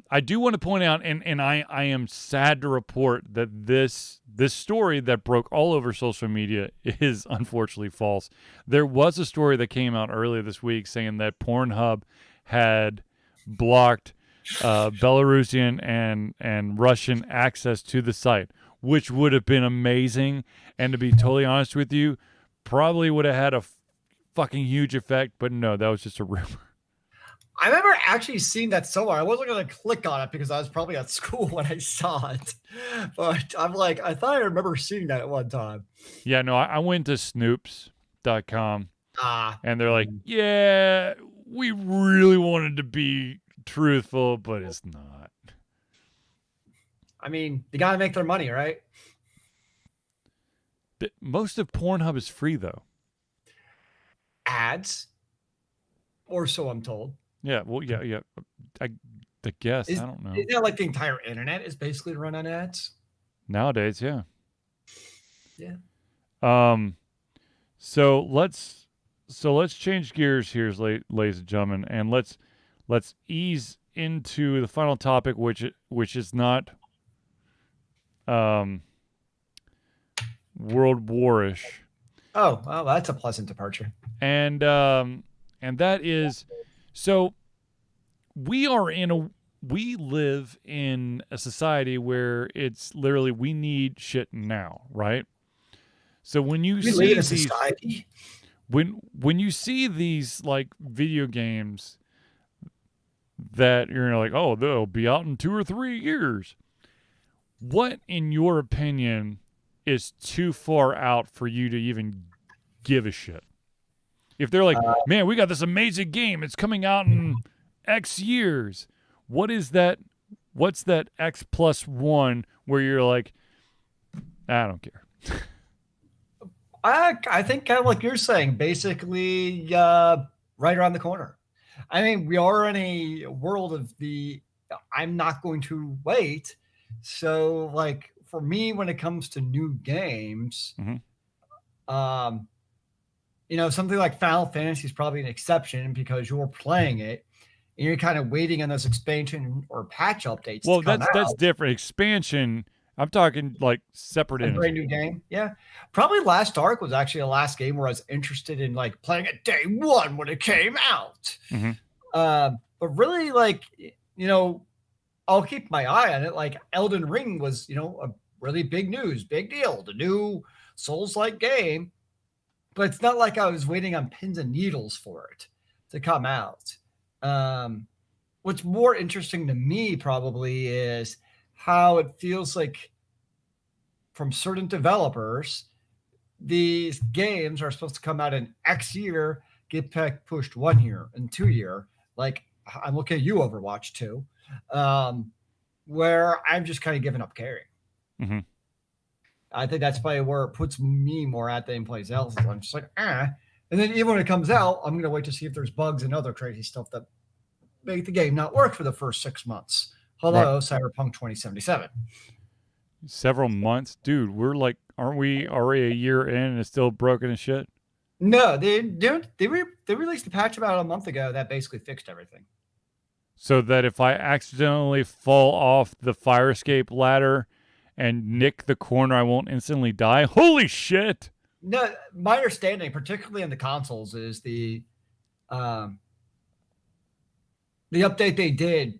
I do want to point out, and I am sad to report that this story that broke all over social media is unfortunately false. There was a story that came out earlier this week saying that Pornhub had blocked Belarusian and Russian access to the site, which would have been amazing. And to be totally honest with you, probably would have had a fucking huge effect. But no, that was just a rumor. I remember actually seeing that somewhere. I wasn't going to click on it because I was probably at school when I saw it. But I'm like, I thought I remember seeing that at one time. Yeah, no, I went to snoops.com and they're like, yeah, we really wanted to be truthful, but it's not. I mean, they got to make their money, right? Most of Pornhub is free, though. Ads, or so I'm told. Yeah, well, yeah. I guess. I don't know. Isn't that like the entire internet is basically run on ads? Nowadays, yeah. Yeah. So let's change gears here, ladies and gentlemen, and let's ease into the final topic, which is not world war-ish. Oh, well, that's a pleasant departure. And that is, so we live in a society where it's literally we need shit now, right? So when you We live see in a these society. when you see these like video games that you're like, oh, they'll be out in 2 or 3 years. What, in your opinion, is too far out for you to even give a shit? If they're like, Uh, man, we got this amazing game, it's coming out in X years. What is that? What's that X plus one where you're like, I don't care. I think kind of like you're saying, basically, right around the corner. I mean, we are in a world of the I'm not going to wait. So, like for me, when it comes to new games, Mhm. um, something like Final Fantasy is probably an exception because you're playing it and you're kind of waiting on those expansion or patch updates to Well, come that's out. different. Expansion. I'm talking like separate A brand entity. new game. Yeah. Probably Last Ark was actually the last game where I was interested in like playing it day one when it came out. Mm-hmm. But really, like, I'll keep my eye on it. Like Elden Ring was, a really big news, big deal, the new Souls-like game. But it's not like I was waiting on pins and needles for it to come out. What's more interesting to me probably is how it feels like from certain developers, these games are supposed to come out in X year, get pushed 1 year and 2 year. Like I'm looking at you, Overwatch 2, where I'm just kind of giving up caring. Mm-hmm. I think that's probably where it puts me more at than anyplace else. I'm just like, And then even when it comes out, I'm going to wait to see if there's bugs and other crazy stuff that make the game not work for the first 6 months. Hello, Right. Cyberpunk 2077. Several months, dude. We're like, aren't we already a year in and it's still broken as shit? No, they released a patch about a month ago that basically fixed everything. So that if I accidentally fall off the fire escape ladder and nick the corner, I won't instantly die. Holy shit! No, my understanding, particularly in the consoles, is the update they did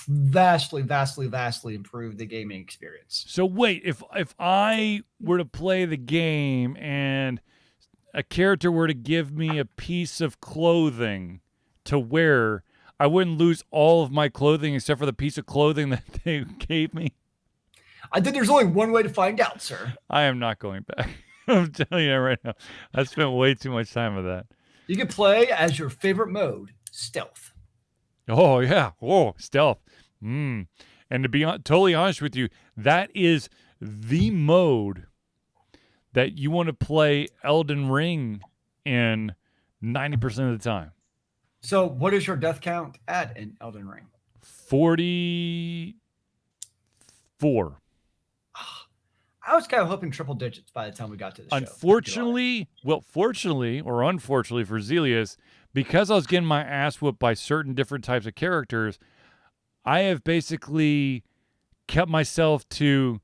vastly improved the gaming experience. So wait, if I were to play the game and a character were to give me a piece of clothing to wear, I wouldn't lose all of my clothing except for the piece of clothing that they gave me. I think there's only one way to find out, sir. I am not going back. I'm telling you that right now. I spent way too much time with that. You can play as your favorite mode, stealth. Oh, yeah. Whoa, stealth. And to be totally honest with you, that is the mode that you want to play Elden Ring in 90% of the time. So, what is your death count at in Elden Ring? 44. I was kind of hoping triple digits by the time we got to the show. Unfortunately or unfortunately for Zelius, because I was getting my ass whooped by certain different types of characters, I have basically kept myself to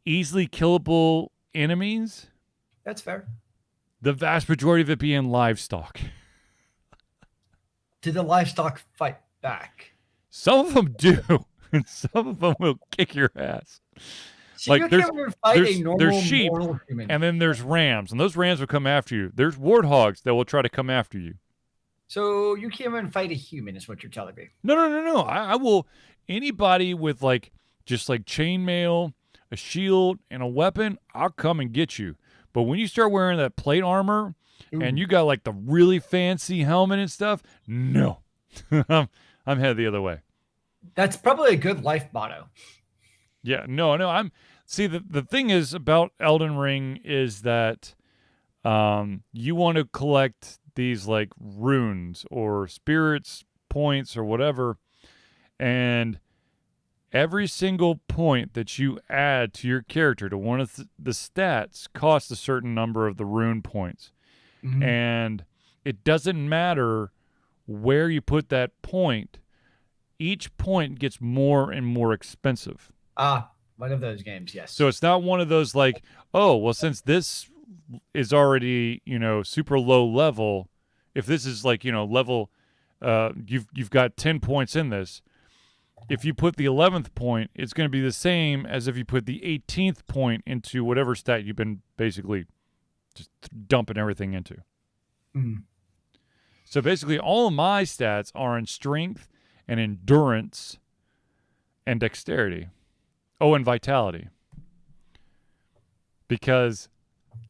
easily killable enemies. That's fair. The vast majority of it being livestock. Did the livestock fight back? Some of them do, and some of them will kick your ass. So like there's sheep, and then there's rams, and those rams will come after you. There's warthogs that will try to come after you. So you can't even fight a human, is what you're telling me? No. I will. Anybody with just chainmail, a shield, and a weapon, I'll come and get you. But when you start wearing that plate armor, and you got the really fancy helmet and stuff, no, I'm headed the other way. That's probably a good life motto. Yeah, no. See, the thing is about Elden Ring is that you want to collect these runes or spirits points or whatever, and every single point that you add to your character to one of the stats costs a certain number of the rune points. Mm-hmm. And it doesn't matter where you put that point. Each point gets more and more expensive. One of those games, yes. So it's not one of those oh, well, since this is already, super low level, if this is level, you've got 10 points in this, if you put the 11th point, it's going to be the same as if you put the 18th point into whatever stat you've been basically just dumping everything into. Mm. So basically, all of my stats are in strength and endurance and dexterity. Oh, and vitality. Because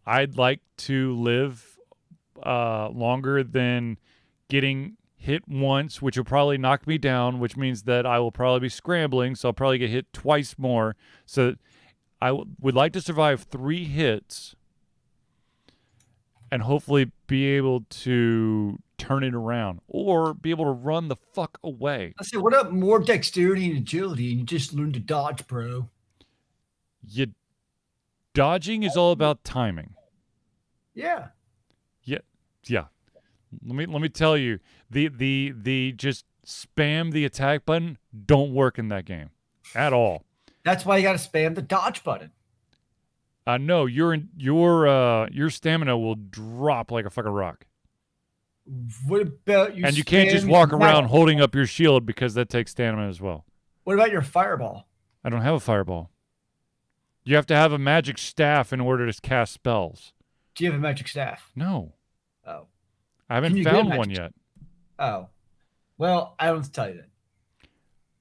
I'd like to live longer than getting hit once, which will probably knock me down, which means that I will probably be scrambling, so I'll probably get hit twice more. So I would like to survive 3 hits and hopefully be able to turn it around or be able to run the fuck away. I say, what up? More dexterity and agility, and you just learn to dodge, bro. Dodging is all about timing. Yeah. Yeah. Let me tell you, the just spam the attack button don't work in that game at all. That's why you got to spam the dodge button. No, your stamina will drop like a fucking rock. What about you? And you can't just walk around holding up your shield because that takes stamina as well. What about your fireball? I don't have a fireball. You have to have a magic staff in order to cast spells. Do you have a magic staff? No. Oh. I haven't found one yet. Oh. Well, I don't tell you that.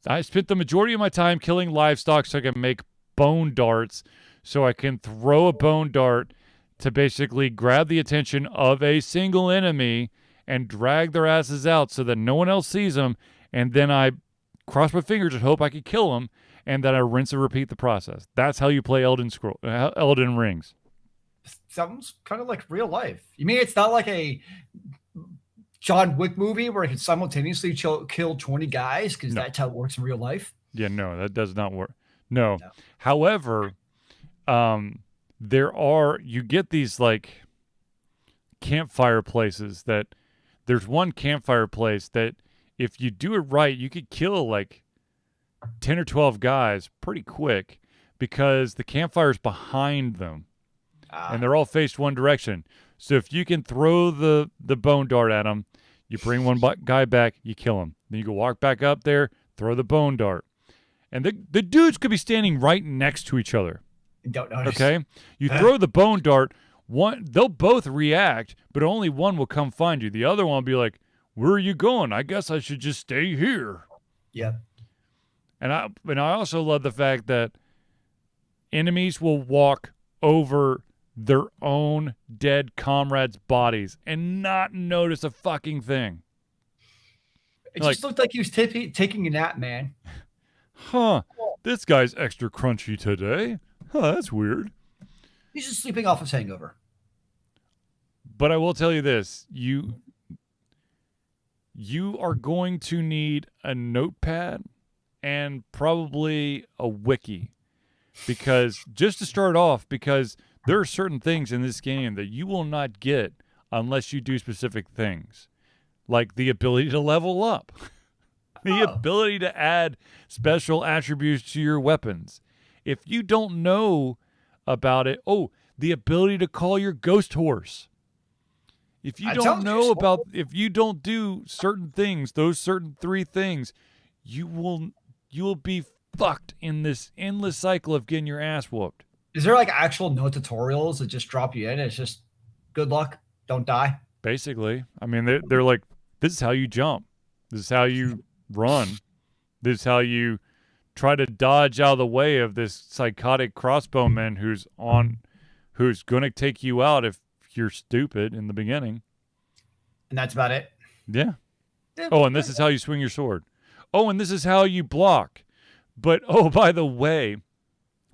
I spent the majority of my time killing livestock so I can make bone darts, so I can throw a bone dart to basically grab the attention of a single enemy and drag their asses out so that no one else sees them, and then I cross my fingers and hope I can kill them, and then I rinse and repeat the process. That's how you play Elden Rings. Sounds kind of like real life. You mean it's not like a John Wick movie where I can simultaneously kill 20 guys because that's how it works in real life? Yeah, no, that does not work. No. However, you get these like campfire places that there's one campfire place that if you do it right, you could kill like 10 or 12 guys pretty quick because the campfire's behind them. And they're all faced one direction. So if you can throw the bone dart at them, you bring one guy back, you kill him. Then you go walk back up there, throw the bone dart. And the dudes could be standing right next to each other. Don't notice. Okay? You throw the bone dart, they'll both react, but only one will come find you. The other one will be like, where are you going? I guess I should just stay here. Yep. And I also love the fact that enemies will walk over their own dead comrades' bodies and not notice a fucking thing. It just looked like he was taking a nap, man. Huh. This guy's extra crunchy today. Huh, that's weird. He's just sleeping off his hangover. But I will tell you this. You are going to need a notepad and probably a wiki. Because just to start off, because there are certain things in this game that you will not get unless you do specific things, like the ability to level up, the ability to add special attributes to your weapons. If you don't know about it, the ability to call your ghost horse. If you don't know about, if you don't do certain things, those certain 3 things, you will be fucked in this endless cycle of getting your ass whooped. Is there like actual no tutorials that just drop you in? It's just good luck, don't die. Basically, I mean, they're like, this is how you jump, this is how you run, this is how you try to dodge out of the way of this psychotic crossbowman who's going to take you out if you're stupid in the beginning. And that's about it. Yeah. Oh, and this is how you swing your sword. Oh, and this is how you block. But, by the way,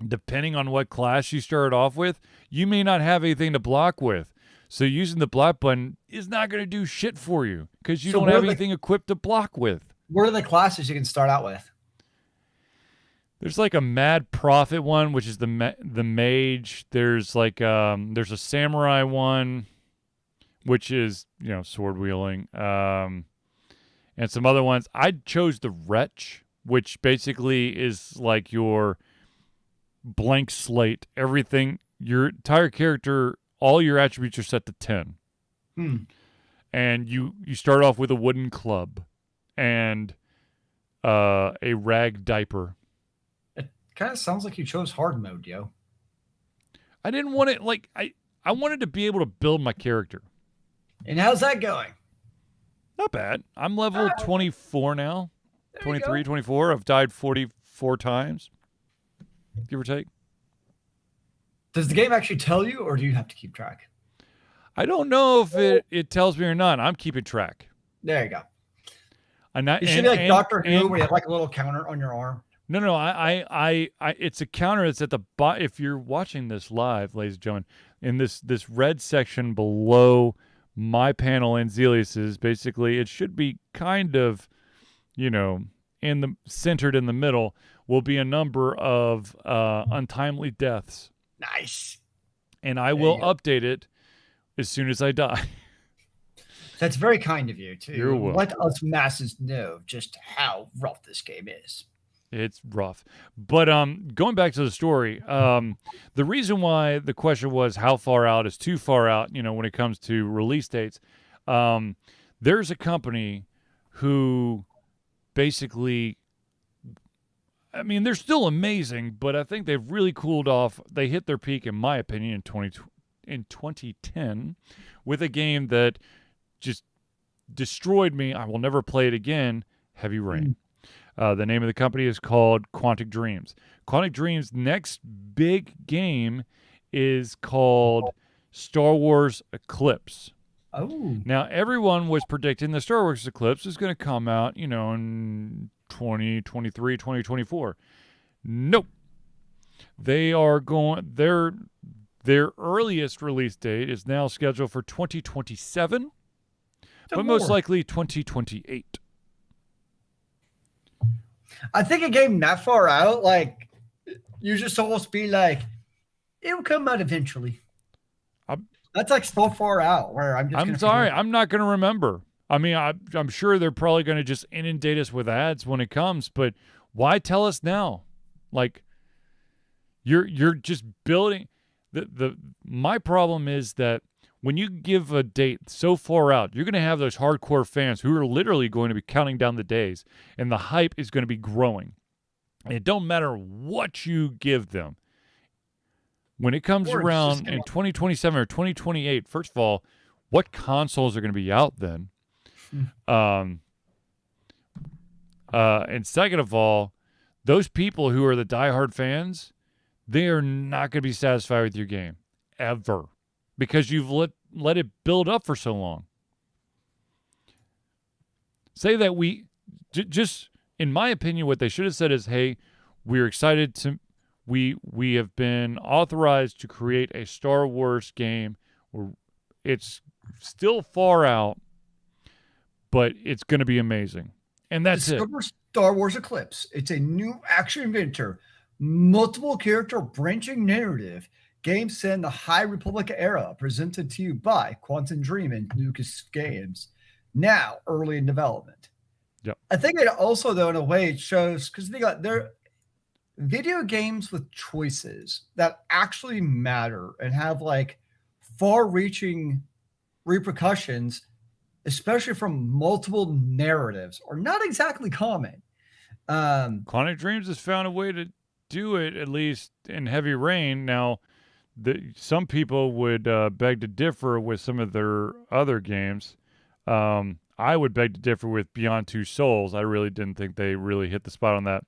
depending on what class you start off with, you may not have anything to block with. So using the block button is not going to do shit for you because you don't have anything equipped to block with. What are the classes you can start out with? There's like a Mad Prophet one, which is the mage. There's like there's a samurai one, which is sword wielding, and some other ones. I chose the Wretch, which basically is like your blank slate. Everything, your entire character, all your attributes are set to 10. And you start off with a wooden club, and a rag diaper. It kind of sounds like you chose hard mode, yo. I didn't want it like I wanted to be able to build my character. And how's that going? Not bad. I'm level 24 now. There you 23, go. 24. I've died 44 times. Give or take. Does the game actually tell you, or do you have to keep track? I don't know if it tells me or not. I'm keeping track. There you go. And I, It should be like Doctor Who, and where you have like a little counter on your arm. no, I it's a counter that's at the bottom. If you're watching this live, ladies and gentlemen, in this red section below my panel and Zelius's, basically, it should be kind of, centered in the middle, will be a number of untimely deaths. Nice. And I There will you go. update it as soon as I die. That's very kind of you You're to welcome. let us masses know just how rough this game is. It's rough. But going back to the story, the reason why the question was how far out is too far out, when it comes to release dates, there's a company who basically, I mean, they're still amazing, but I think they've really cooled off. They hit their peak, in my opinion, in 2010 with a game that just destroyed me. I will never play it again, Heavy Rain. The name of the company is called Quantic Dreams. Quantic Dreams' next big game is called Star Wars Eclipse. Oh. Now, everyone was predicting the Star Wars Eclipse is going to come out, in 2023, 2024. Nope. They are going, their earliest release date is now scheduled for 2027, but most likely 2028. I think a game that far out, like, you're just supposed to be like, it'll come out eventually. That's like so far out where I'm sorry, I'm not going to remember. I mean, I'm sure they're probably going to just inundate us with ads when it comes, but why tell us now? Like, you're just building. My problem is that when you give a date so far out, you're going to have those hardcore fans who are literally going to be counting down the days, and the hype is going to be growing. And it don't matter what you give them. When it comes around in 2027 or 2028, first of all, what consoles are going to be out then? And second of all, those people who are the diehard fans, they are not going to be satisfied with your game ever, because you've let it build up for so long. Say that just in my opinion, what they should have said is, hey, we're excited to we have been authorized to create a Star Wars game. It's still far out, but it's going to be amazing. And that's it. Star Wars Eclipse. It's a new action adventure, multiple character branching narrative game set in the High Republic era, presented to you by Quantum Dream and Lucas Games, now early in development. Yep. I think it also, though, in a way, it shows, because they're video games with choices that actually matter and have like far-reaching repercussions, especially from multiple narratives, are not exactly common. Quantic Dreams has found a way to do it, at least in Heavy Rain. Now, some people would beg to differ with some of their other games. I would beg to differ with Beyond Two Souls. I really didn't think they really hit the spot on that.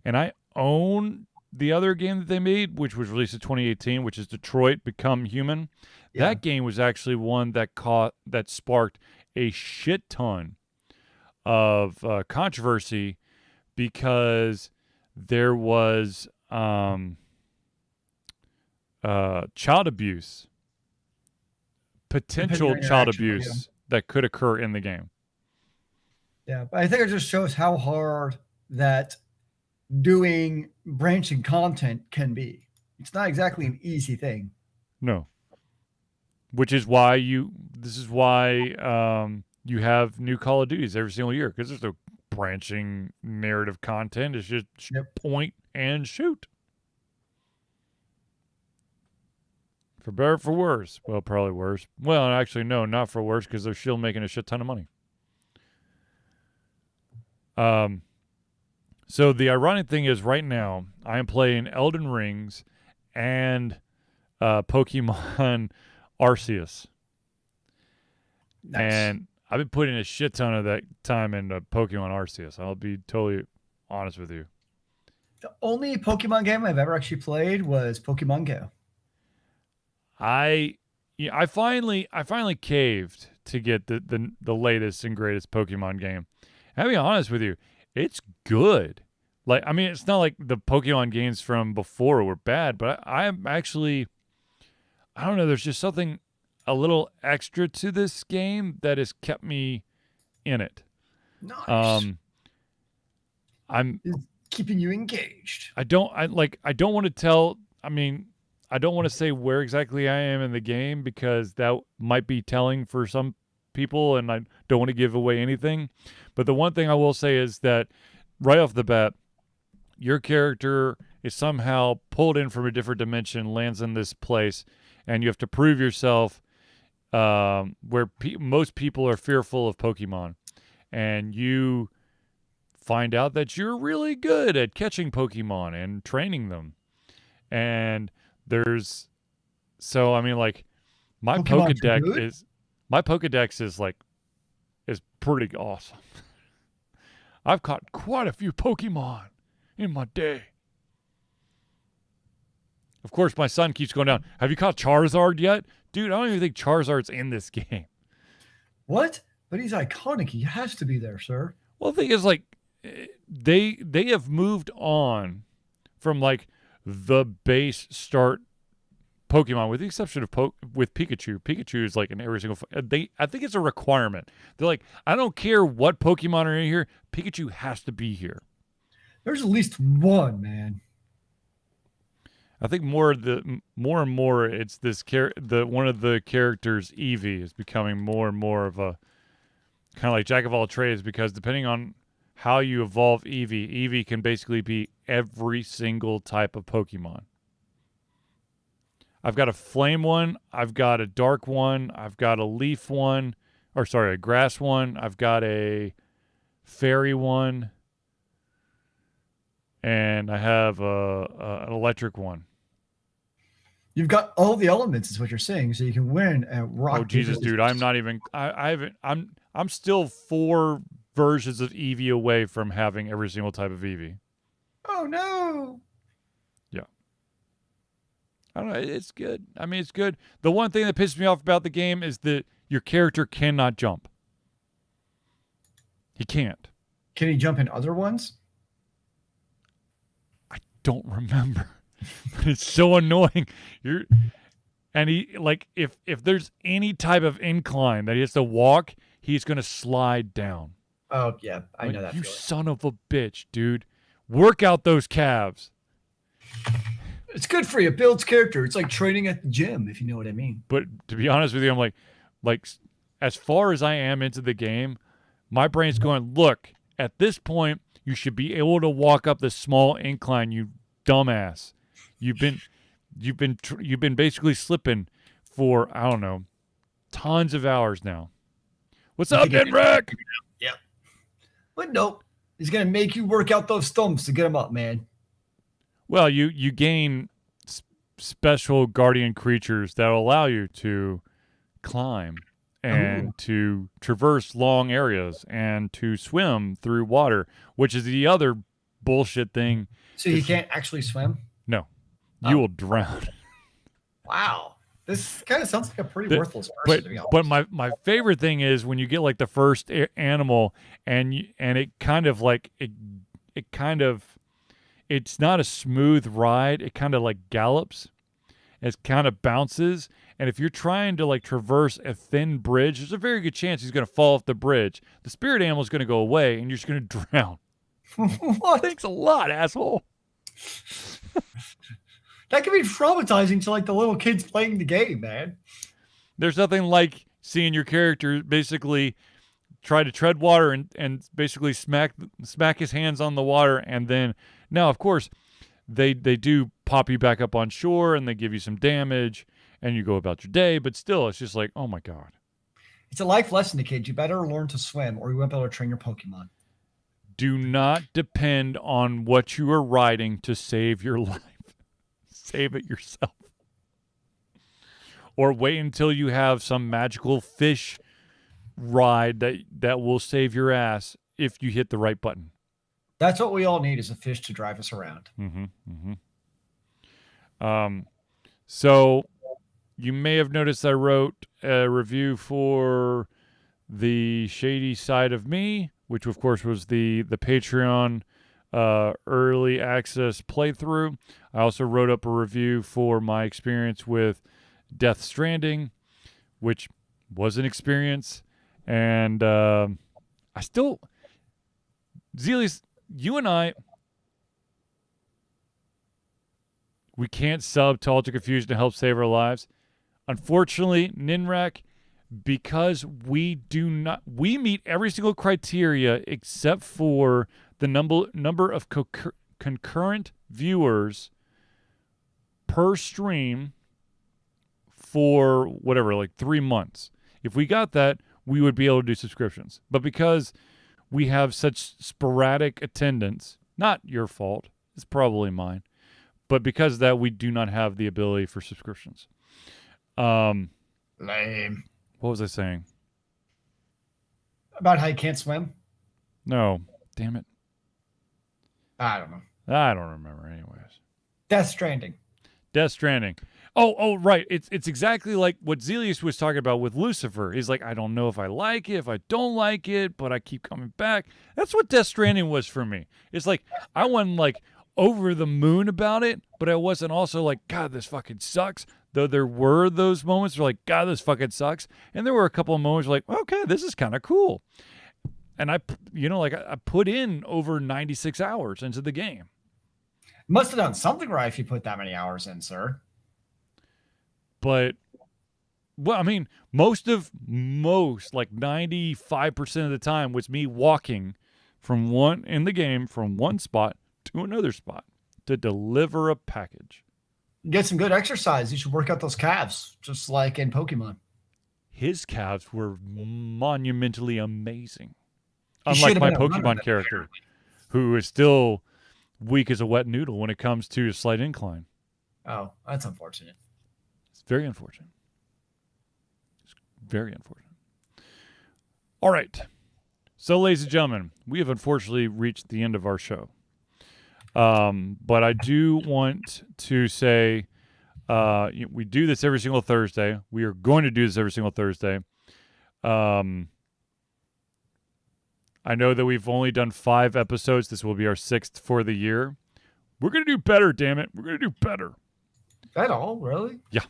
And I own the other game that they made, which was released in 2018, which is Detroit Become Human. Yeah. That game was actually one that sparked a shit ton of controversy, because there was child abuse, potential child abuse that could occur in the game. Yeah, but I think it just shows how hard that doing branching content can be. It's not exactly an easy thing. No. Which is why you have new Call of Duties every single year, because there's no branching narrative content. It's just point and shoot. For better or for worse. Well, probably worse. Well, actually, no, not for worse, because they're still making a shit ton of money. So the ironic thing is, right now I am playing Elden Rings and Pokemon Arceus, Nice. and I've been putting a shit ton of that time into Pokemon Arceus. I'll be totally honest with you. The only Pokemon game I've ever actually played was Pokemon Go. I yeah, I finally caved to get the latest and greatest Pokemon game. And I'll be honest with you, it's good. Like, I mean, it's not like the Pokemon games from before were bad, but I'm actually, I don't know, there's just something a little extra to this game that has kept me in it. Nice. Um, I'm Is keeping you engaged. I don't want to tell, I mean, I don't want to say where exactly I am in the game because that might be telling for some people and I don't want to give away anything. But the one thing I will say is that right off the bat, your character is somehow pulled in from a different dimension, lands in this place, and you have to prove yourself where most people are fearful of Pokemon. And you find out that you're really good at catching Pokemon and training them. And there's so I mean like my Pokemon's Pokedex good. is my Pokedex is like is pretty awesome. I've caught quite a few Pokemon in my day. Of course, my son keeps going down. Have you caught Charizard yet? Dude, I don't even think Charizard's in this game. What? But he's iconic. He has to be there, sir. Well, the thing is, like, they have moved on from like the base start Pokemon, with the exception of with Pikachu. Pikachu is like in every single. I think it's a requirement. They're like, I don't care what Pokemon are in here. Pikachu has to be here. There's at least one, man. I think more and more it's this the one of the characters Eevee is becoming more and more of a kind of like jack of all trades because depending on how you evolve Eevee, Eevee can basically be every single type of Pokemon. I've got a flame one, I've got a dark one, I've got a leaf one, or sorry, a grass one, I've got a fairy one, and I have an electric one. You've got all the elements, is what you're saying, so you can win at rock. Oh Jesus, dude! I'm not even. I haven't. I'm still 4 versions of Eevee away from having every single type of Eevee. Oh no! Yeah. I don't know. It's good. I mean, it's good. The one thing that pisses me off about the game is that your character cannot jump. He can't. Can he jump in other ones? I don't remember. But it's so annoying. And he like if there's any type of incline that he has to walk, he's gonna slide down. Oh yeah, I Like, know that you feeling. son of a bitch, dude. Work out those calves. It's good for you. It builds character. It's like training at the gym, if you know what I mean. But to be honest with you, I'm like as far as I am into the game, my brain's going, look, at this point, you should be able to walk up this small incline, you dumbass. You've been basically slipping for I don't know, tons of hours now. What's up, Denrick? Yeah. But nope. He's gonna make you work out those stumps to get them up, man. Well, you gain special guardian creatures that will allow you to climb and to traverse long areas and to swim through water, which is the other bullshit thing. So you can't actually swim? No, you will drown. Wow. This kind of sounds like a pretty worthless person, to be honest. But my favorite thing is when you get like the first animal and it kind of like it kind of it's not a smooth ride. It kind of like gallops. It kind of bounces. And if you're trying to like traverse a thin bridge, there's a very good chance he's going to fall off the bridge. The spirit animal is going to go away and you're just going to drown. What? Thanks a lot, asshole. That can be traumatizing to like the little kids playing the game, man. There's nothing like seeing your character basically try to tread water and basically smack his hands on the water. And then now, of course, they do pop you back up on shore and they give you some damage and you go about your day. But still, it's just like, oh my God. It's a life lesson to kids. You better learn to swim or you won't be able to train your Pokemon. Do not depend on what you are riding to save your life. Save it yourself. Or wait until you have some magical fish ride that will save your ass if you hit the right button. That's what we all need is a fish to drive us around. So you may have noticed I wrote a review for The Shady Side of Me, which of course was the Patreon early access playthrough. I also wrote up a review for my experience with Death Stranding, which was an experience. And I still, Zelius, you and I, we can't sub to Alter Confusion to help save our lives. Unfortunately, Ninrak, because we meet every single criteria except for the number of concurrent viewers per stream for whatever, like 3 months. If we got that, we would be able to do subscriptions. But because we have such sporadic attendance, not your fault, it's probably mine, but because of that, we do not have the ability for subscriptions. Lame. What was I saying? About how you can't swim? No. Damn it. I don't know. I don't remember anyways. Death Stranding. Oh, right. It's exactly like what Zelius was talking about with Lucifer. He's like, I don't know if I like it, if I don't like it, but I keep coming back. That's what Death Stranding was for me. It's like, I wasn't like over the moon about it, but I wasn't also like, God, this fucking sucks. Though there were those moments where like, God, this fucking sucks. And there were a couple of moments where like, okay, this is kind of cool. And I put in over 96 hours into the game. Must have done something right if you put that many hours in, sir. But, well, I mean, most like 95% of the time was me walking from one spot to another spot to deliver a package. Get some good exercise. You should work out those calves, just like in Pokemon. His calves were monumentally amazing. Unlike my Pokemon character, who is still weak as a wet noodle when it comes to a slight incline. Oh, that's unfortunate. It's very unfortunate. It's very unfortunate. All right. So, ladies and gentlemen, we have unfortunately reached the end of our show. But I do want to say we do this every single Thursday. We are going to do this every single Thursday. I know that we've only done 5 episodes. This will be our 6th for the year. We're going to do better, damn it. We're going to do better. At all, really? Yeah.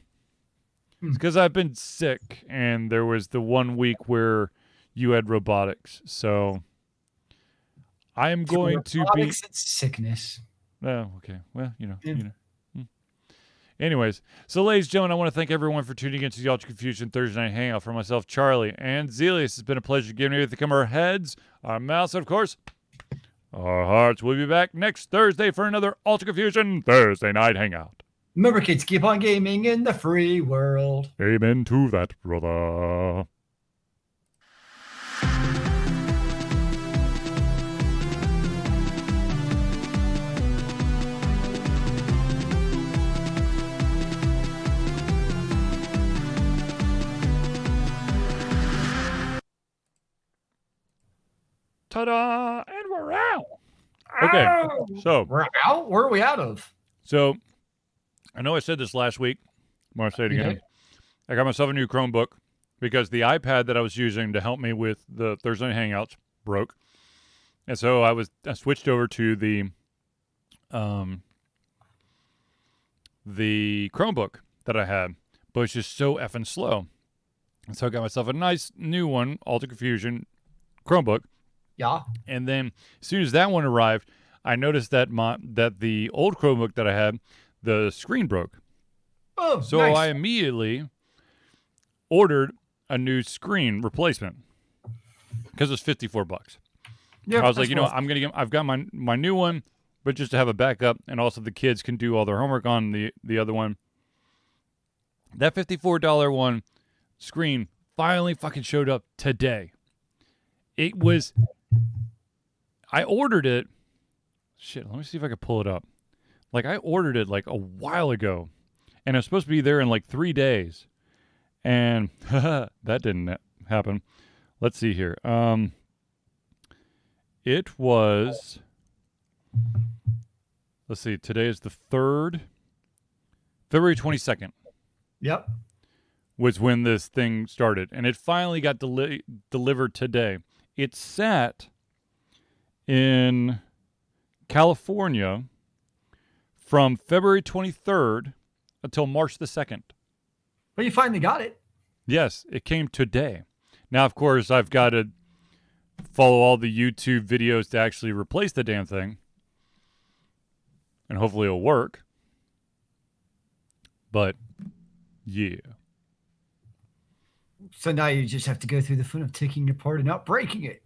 It's because I've been sick, and there was the 1 week where you had robotics. So I am going to be... Robotics and sickness. Oh, okay. Well, you know. Anyways, so ladies and gentlemen, I want to thank everyone for tuning in to the Ultra Confusion Thursday Night Hangout. For myself, Charlie, and Zelius, it's been a pleasure giving you to come our heads, our mouths, and of course, our hearts. We'll be back next Thursday for another Ultra Confusion Thursday Night Hangout. Remember, kids, keep on gaming in the free world. Amen to that, brother. Ta-da! And we're out. Okay, so we're out. Where are we out of? So, I know I said this last week. I want to say it again. I got myself a new Chromebook because the iPad that I was using to help me with the Thursday Night Hangouts broke, and so I switched over to the Chromebook that I had, but it's just so effing slow, and so I got myself a nice new one, Alter Confusion Chromebook. Yeah. And then as soon as that one arrived, I noticed that the old Chromebook that I had, the screen broke. Oh, so nice. I immediately ordered a new screen replacement because it was $54. Yeah, I was like, I've got my new one, but just to have a backup, and also the kids can do all their homework on the other one. That $54 one screen finally fucking showed up today. It was I ordered it. Shit, let me see if I can pull it up. Like, I ordered it like a while ago, and it's supposed to be there in like 3 days, and that didn't happen. Let's see here. It was. Let's see. Today is the 3rd, February 22nd. Yep. Was when this thing started, and it finally got delivered today. It sat in California from February 23rd until March the 2nd. But you finally got it. Yes, it came today. Now, of course, I've got to follow all the YouTube videos to actually replace the damn thing, and hopefully it'll work. But, yeah. So now you just have to go through the fun of taking it apart and not breaking it.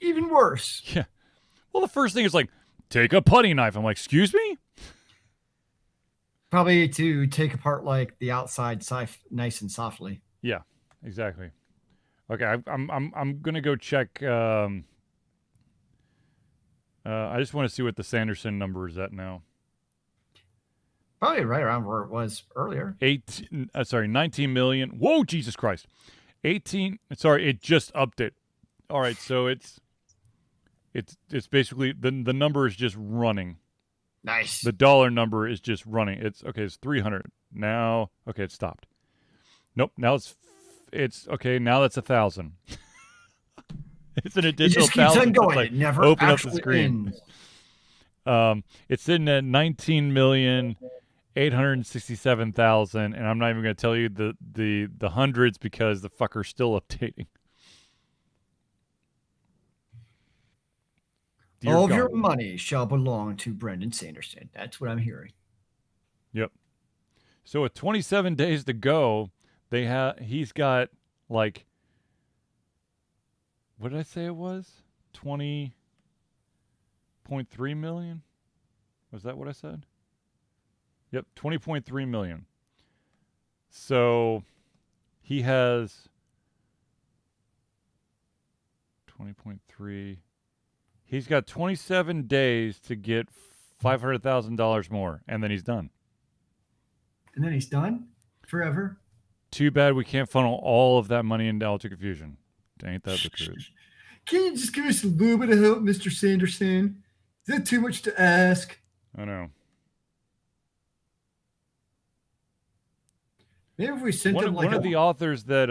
Even worse. Yeah. Well, the first thing is like, take a putty knife. I'm like, excuse me? Probably to take apart like the outside nice and softly. Yeah, exactly. Okay, I'm gonna go check. I just want to see what the Sanderson number is at now. Probably right around where it was earlier. 19 million. Whoa, Jesus Christ. 18. Sorry, it just upped it. All right, so it's basically the number is just running. Nice. The dollar number is just running. It's 300 now. Okay, it stopped. Nope. Now it's okay. Now that's 1,000. It's an additional 1,000. It just keeps on going. Like, it never open up the actually screen. ends. It's sitting at 19,867,000, and I'm not even going to tell you the hundreds because the fucker's still updating. All of your money shall belong to Brendan Sanderson. That's what I'm hearing. Yep. So with 27 days to go, he's got like, what did I say it was? 20.3 million? Was that what I said? Yep, 20.3 million. So he has 20.3. He's got 27 days to get $500,000 more, and then he's done. And then he's done? Forever? Too bad we can't funnel all of that money into Alta Confusion. Ain't that the truth? Can you just give us a little bit of help, Mr. Sanderson? Is that too much to ask? I know. Maybe if we sent him like one of the authors that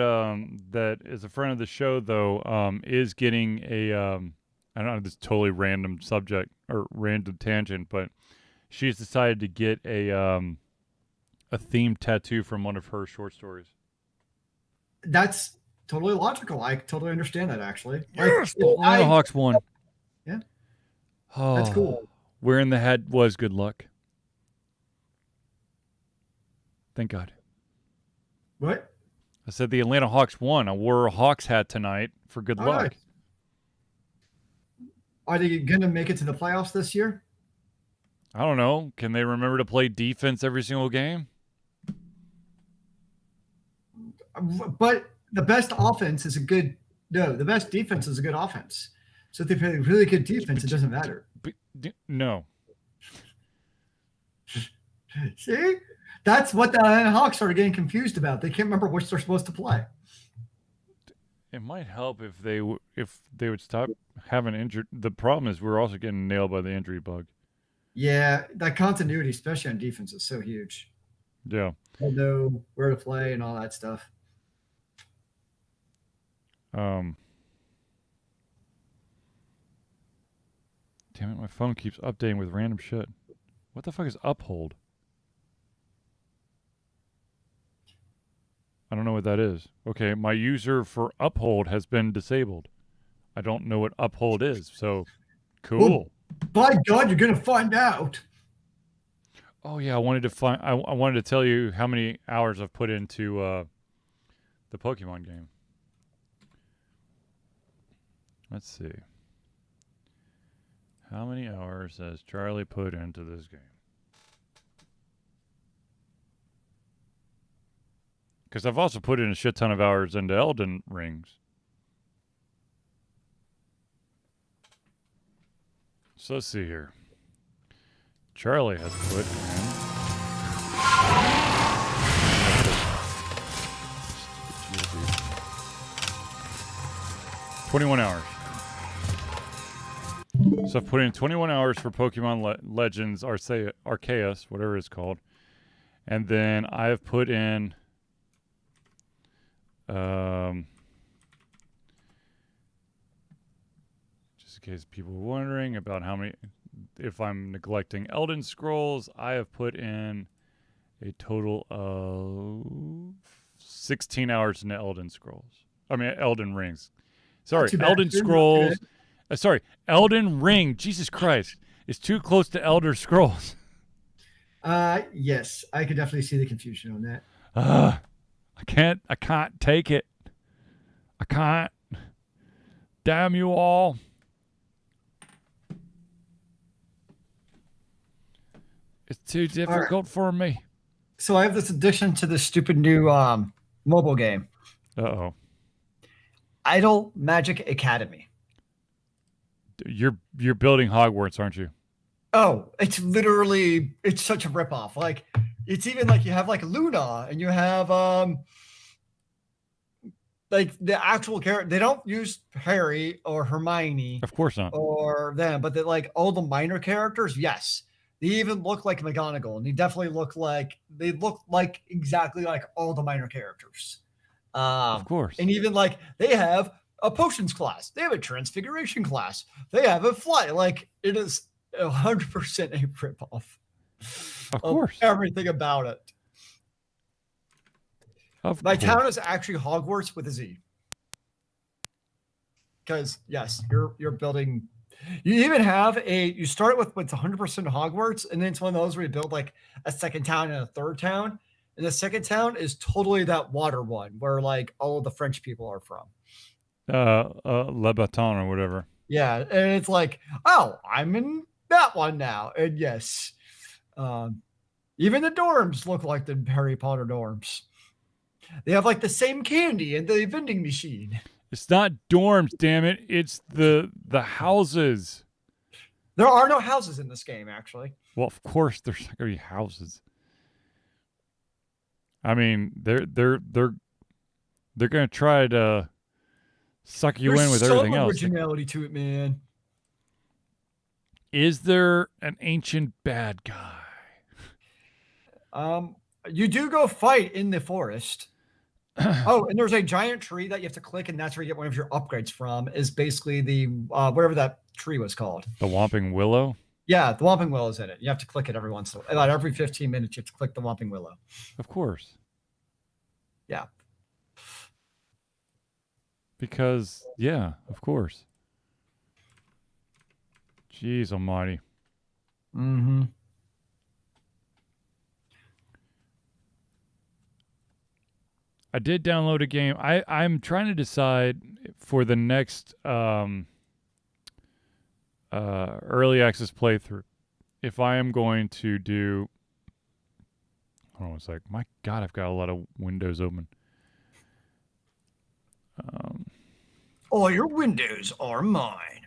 is a friend of the show, though, is getting a I don't know, this totally random subject or random tangent, but she's decided to get a themed tattoo from one of her short stories. That's totally logical. I totally understand that, actually. Yes, the Atlanta Hawks won. Yeah. Oh, that's cool. Wearing the hat was good luck. Thank God. What? I said the Atlanta Hawks won. I wore a Hawks hat tonight for good luck. Right. Are they going to make it to the playoffs this year? I don't know. Can they remember to play defense every single game? But the best offense is the best defense is a good offense. So if they play really good defense, it doesn't matter. No. See? That's what the Hawks started getting confused about. They can't remember which they're supposed to play. It might help if they would stop having injured. The problem is we're also getting nailed by the injury bug. Yeah, that continuity, especially on defense, is so huge. Yeah. They'll know where to play and all that stuff. Damn it, my phone keeps updating with random shit. What the fuck is uphold? I don't know what that is. Okay, my user for uphold has been disabled. I don't know what uphold is, so cool. Well, by God, you're gonna find out. Oh yeah, I wanted to tell you how many hours I've put into the Pokemon game. Let's see. How many hours has Charlie put into this game? Because I've also put in a shit ton of hours into Elden Rings. So let's see here. Charlie has put in 21 hours. So I've put in 21 hours for Pokemon Legends Arceus, whatever it's called. And then I have put in just in case people were wondering about how many, if I'm neglecting Elden Scrolls, I have put in a total of 16 hours into Elden Scrolls. I mean, Elden Rings. Sorry, Elden Scrolls. Sorry, Elden Ring. Jesus Christ. It's too close to Elder Scrolls. Yes, I could definitely see the confusion on that. I can't take it. I can't. Damn you all. It's too difficult for me. So I have this addition to this stupid new mobile game. Uh-oh. Idle Magic Academy. You're building Hogwarts, aren't you? Oh, it's such a ripoff. Like, it's even like you have like Luna and you have like the actual character. They don't use Harry or Hermione, Of course not. or them, but like all the minor characters, yes. They even look like McGonagall, and they look like exactly like all the minor characters. Of course. And even like they have a potions class, they have a transfiguration class, they have a fly. Like, it is 100% a ripoff. Of course. Everything about it. My course. town is actually Hogwarts with a Z. Because yes, you're building. You even have you start with what's 100% Hogwarts, and then it's one of those where you build like a second town and a third town. And the second town is totally that water one where like all of the French people are from. Le Baton or whatever. Yeah, and it's like, oh, I'm in that one now. And yes, even the dorms look like the Harry Potter dorms. They have like the same candy and the vending machine. It's not dorms, damn it. It's the houses. There are no houses in this game, actually. Well, of course there's not gonna be houses. I mean, they're gonna try to suck you in with everything else. There's some originality to it, man. Is there an ancient bad guy? You do go fight in the forest. Oh, and there's a giant tree that you have to click, and that's where you get one of your upgrades from. Is basically the whatever that tree was called. The Whomping Willow. Yeah, the Whomping Willow is in it. You have to click it every once in a while. About every 15 minutes, you have to click the Whomping Willow. Of course. Yeah. Because, yeah, of course. Jeez almighty. Mm-hmm. I did download a game. I'm trying to decide for the next early access playthrough if I am going to do. Hold on a sec. My God, I've got a lot of windows open. All your windows are mine.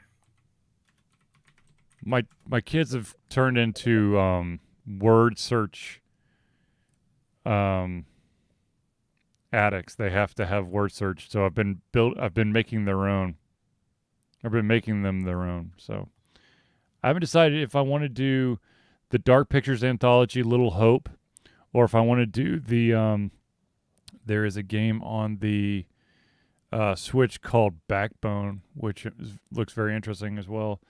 My kids have turned into word search addicts. They have to have word search. So I've been making their own. I've been making them their own. So I haven't decided if I want to do the Dark Pictures anthology Little Hope, or if I want to do the there is a game on the Switch called Backbone, which looks very interesting as well.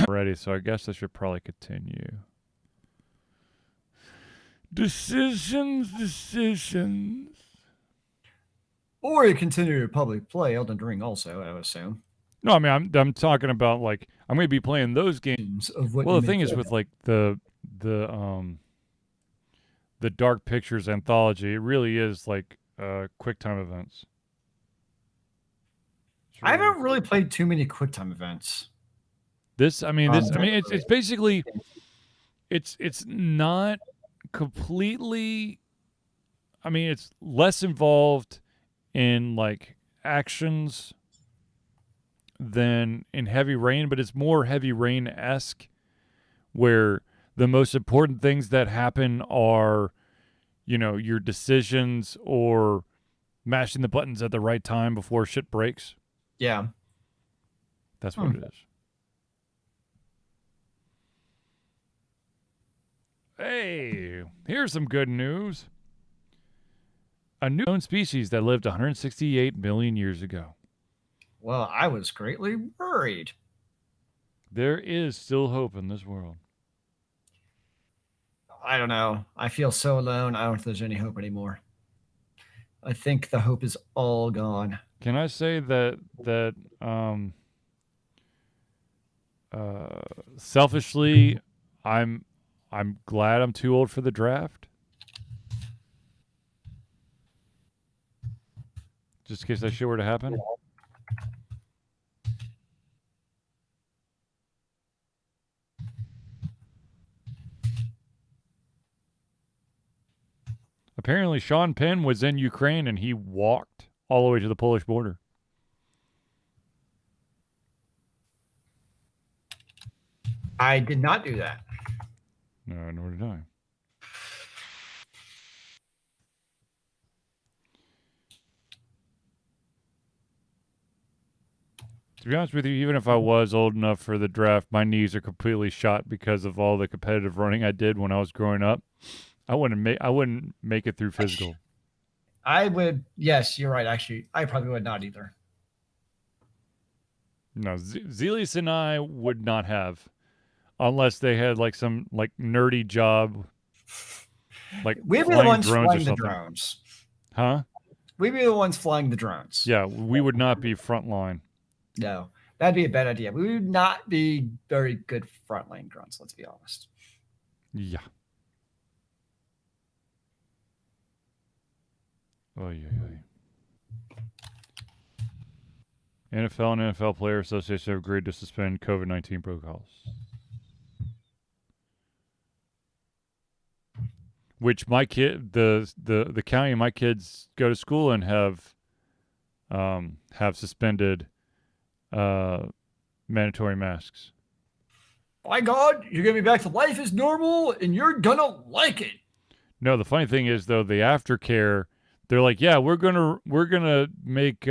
Already, so I guess I should probably continue. Decisions. Or you continue to public play Elden Ring also, I would assume. No, I mean I'm talking about like I'm going to be playing those games. Well, the thing is with like the Dark Pictures anthology, it really is like QuickTime events. I haven't really played too many QuickTime events. It's basically, it's not completely. I mean, it's less involved in like actions than in heavy rain, but it's more heavy rain-esque, where the most important things that happen are, your decisions or mashing the buttons at the right time before shit breaks. Yeah. That's what it is. Hey, here's some good news. A new known species that lived 168 million years ago. Well, I was greatly worried. There is still hope in this world. I don't know. I feel so alone. I don't think there's any hope anymore. I think the hope is all gone. Can I say that selfishly, I'm glad I'm too old for the draft. Just in case that shit were to happen. Apparently, Sean Penn was in Ukraine and he walked all the way to the Polish border. I did not do that. No, nor did I. To be honest with you, even if I was old enough for the draft, my knees are completely shot because of all the competitive running I did when I was growing up. I wouldn't make it through physical. I would. Yes, you're right. Actually, I probably would not either. No, Zelius and I would not have, unless they had like some like nerdy job, like we'd be the ones drones flying or the something. drones. Huh? We'd be the ones flying the drones. Yeah, we would not be frontline. No, that'd be a bad idea. We would not be very good frontline drones. Let's be honest. Yeah. Oh yeah. NFL and NFL Player Association have agreed to suspend COVID-19 protocols, which my kid, the county my kids go to school in have suspended mandatory masks. By God, you're gonna be back to life as normal, and you're gonna like it. No, the funny thing is though, the aftercare, they're like, yeah, we're gonna make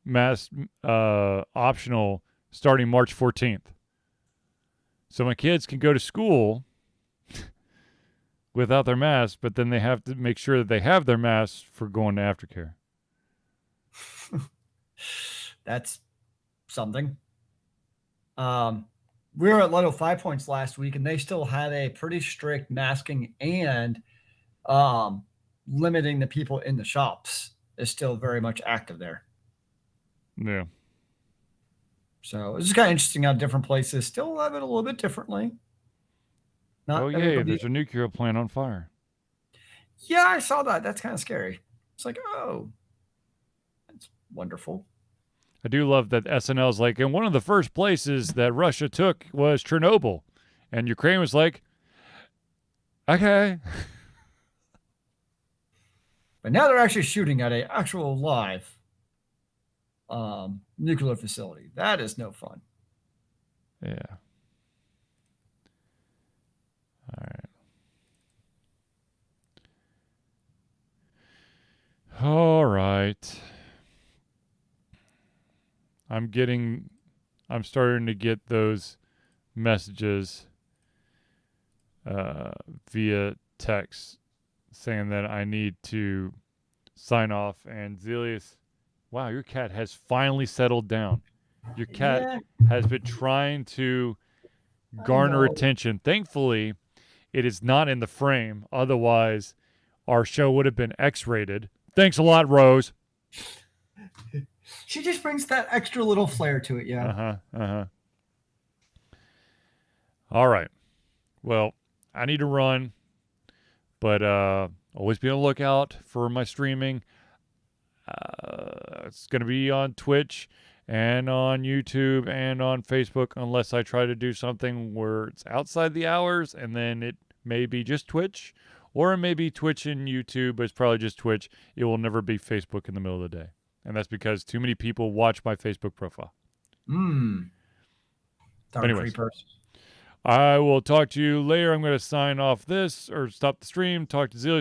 mask optional starting March 14th. So my kids can go to school without their masks, but then they have to make sure that they have their masks for going to aftercare. That's something. We were at Little 5 Points last week, and they still had a pretty strict masking and limiting the people in the shops is still very much active there. Yeah. So it's just kind of interesting how different places still have it a little bit differently. Oh, yeah, there's a nuclear plant on fire. Yeah, I saw that. That's kind of scary. It's like, oh, that's wonderful. I do love that SNL's like, and one of the first places that Russia took was Chernobyl. And Ukraine was like, okay. But now they're actually shooting at an actual live nuclear facility. That is no fun. Yeah. All right. All right. I'm starting to get those messages via text saying that I need to sign off. And Zelius, wow, your cat has finally settled down. Your cat has been trying to garner attention. Thankfully, it is not in the frame. Otherwise, our show would have been X-rated. Thanks a lot, Rose. She just brings that extra little flair to it, yeah. All right. Well, I need to run, but always be on the lookout for my streaming. It's going to be on Twitch and on YouTube and on Facebook, unless I try to do something where it's outside the hours, and then it may be just Twitch, or it may be Twitch and YouTube, but it's probably just Twitch. It will never be Facebook in the middle of the day. and that's because too many people watch my Facebook profile. Darn Anyways. creepers. I will talk to you later. I'm going to sign off this or stop the stream. Talk to Zelia.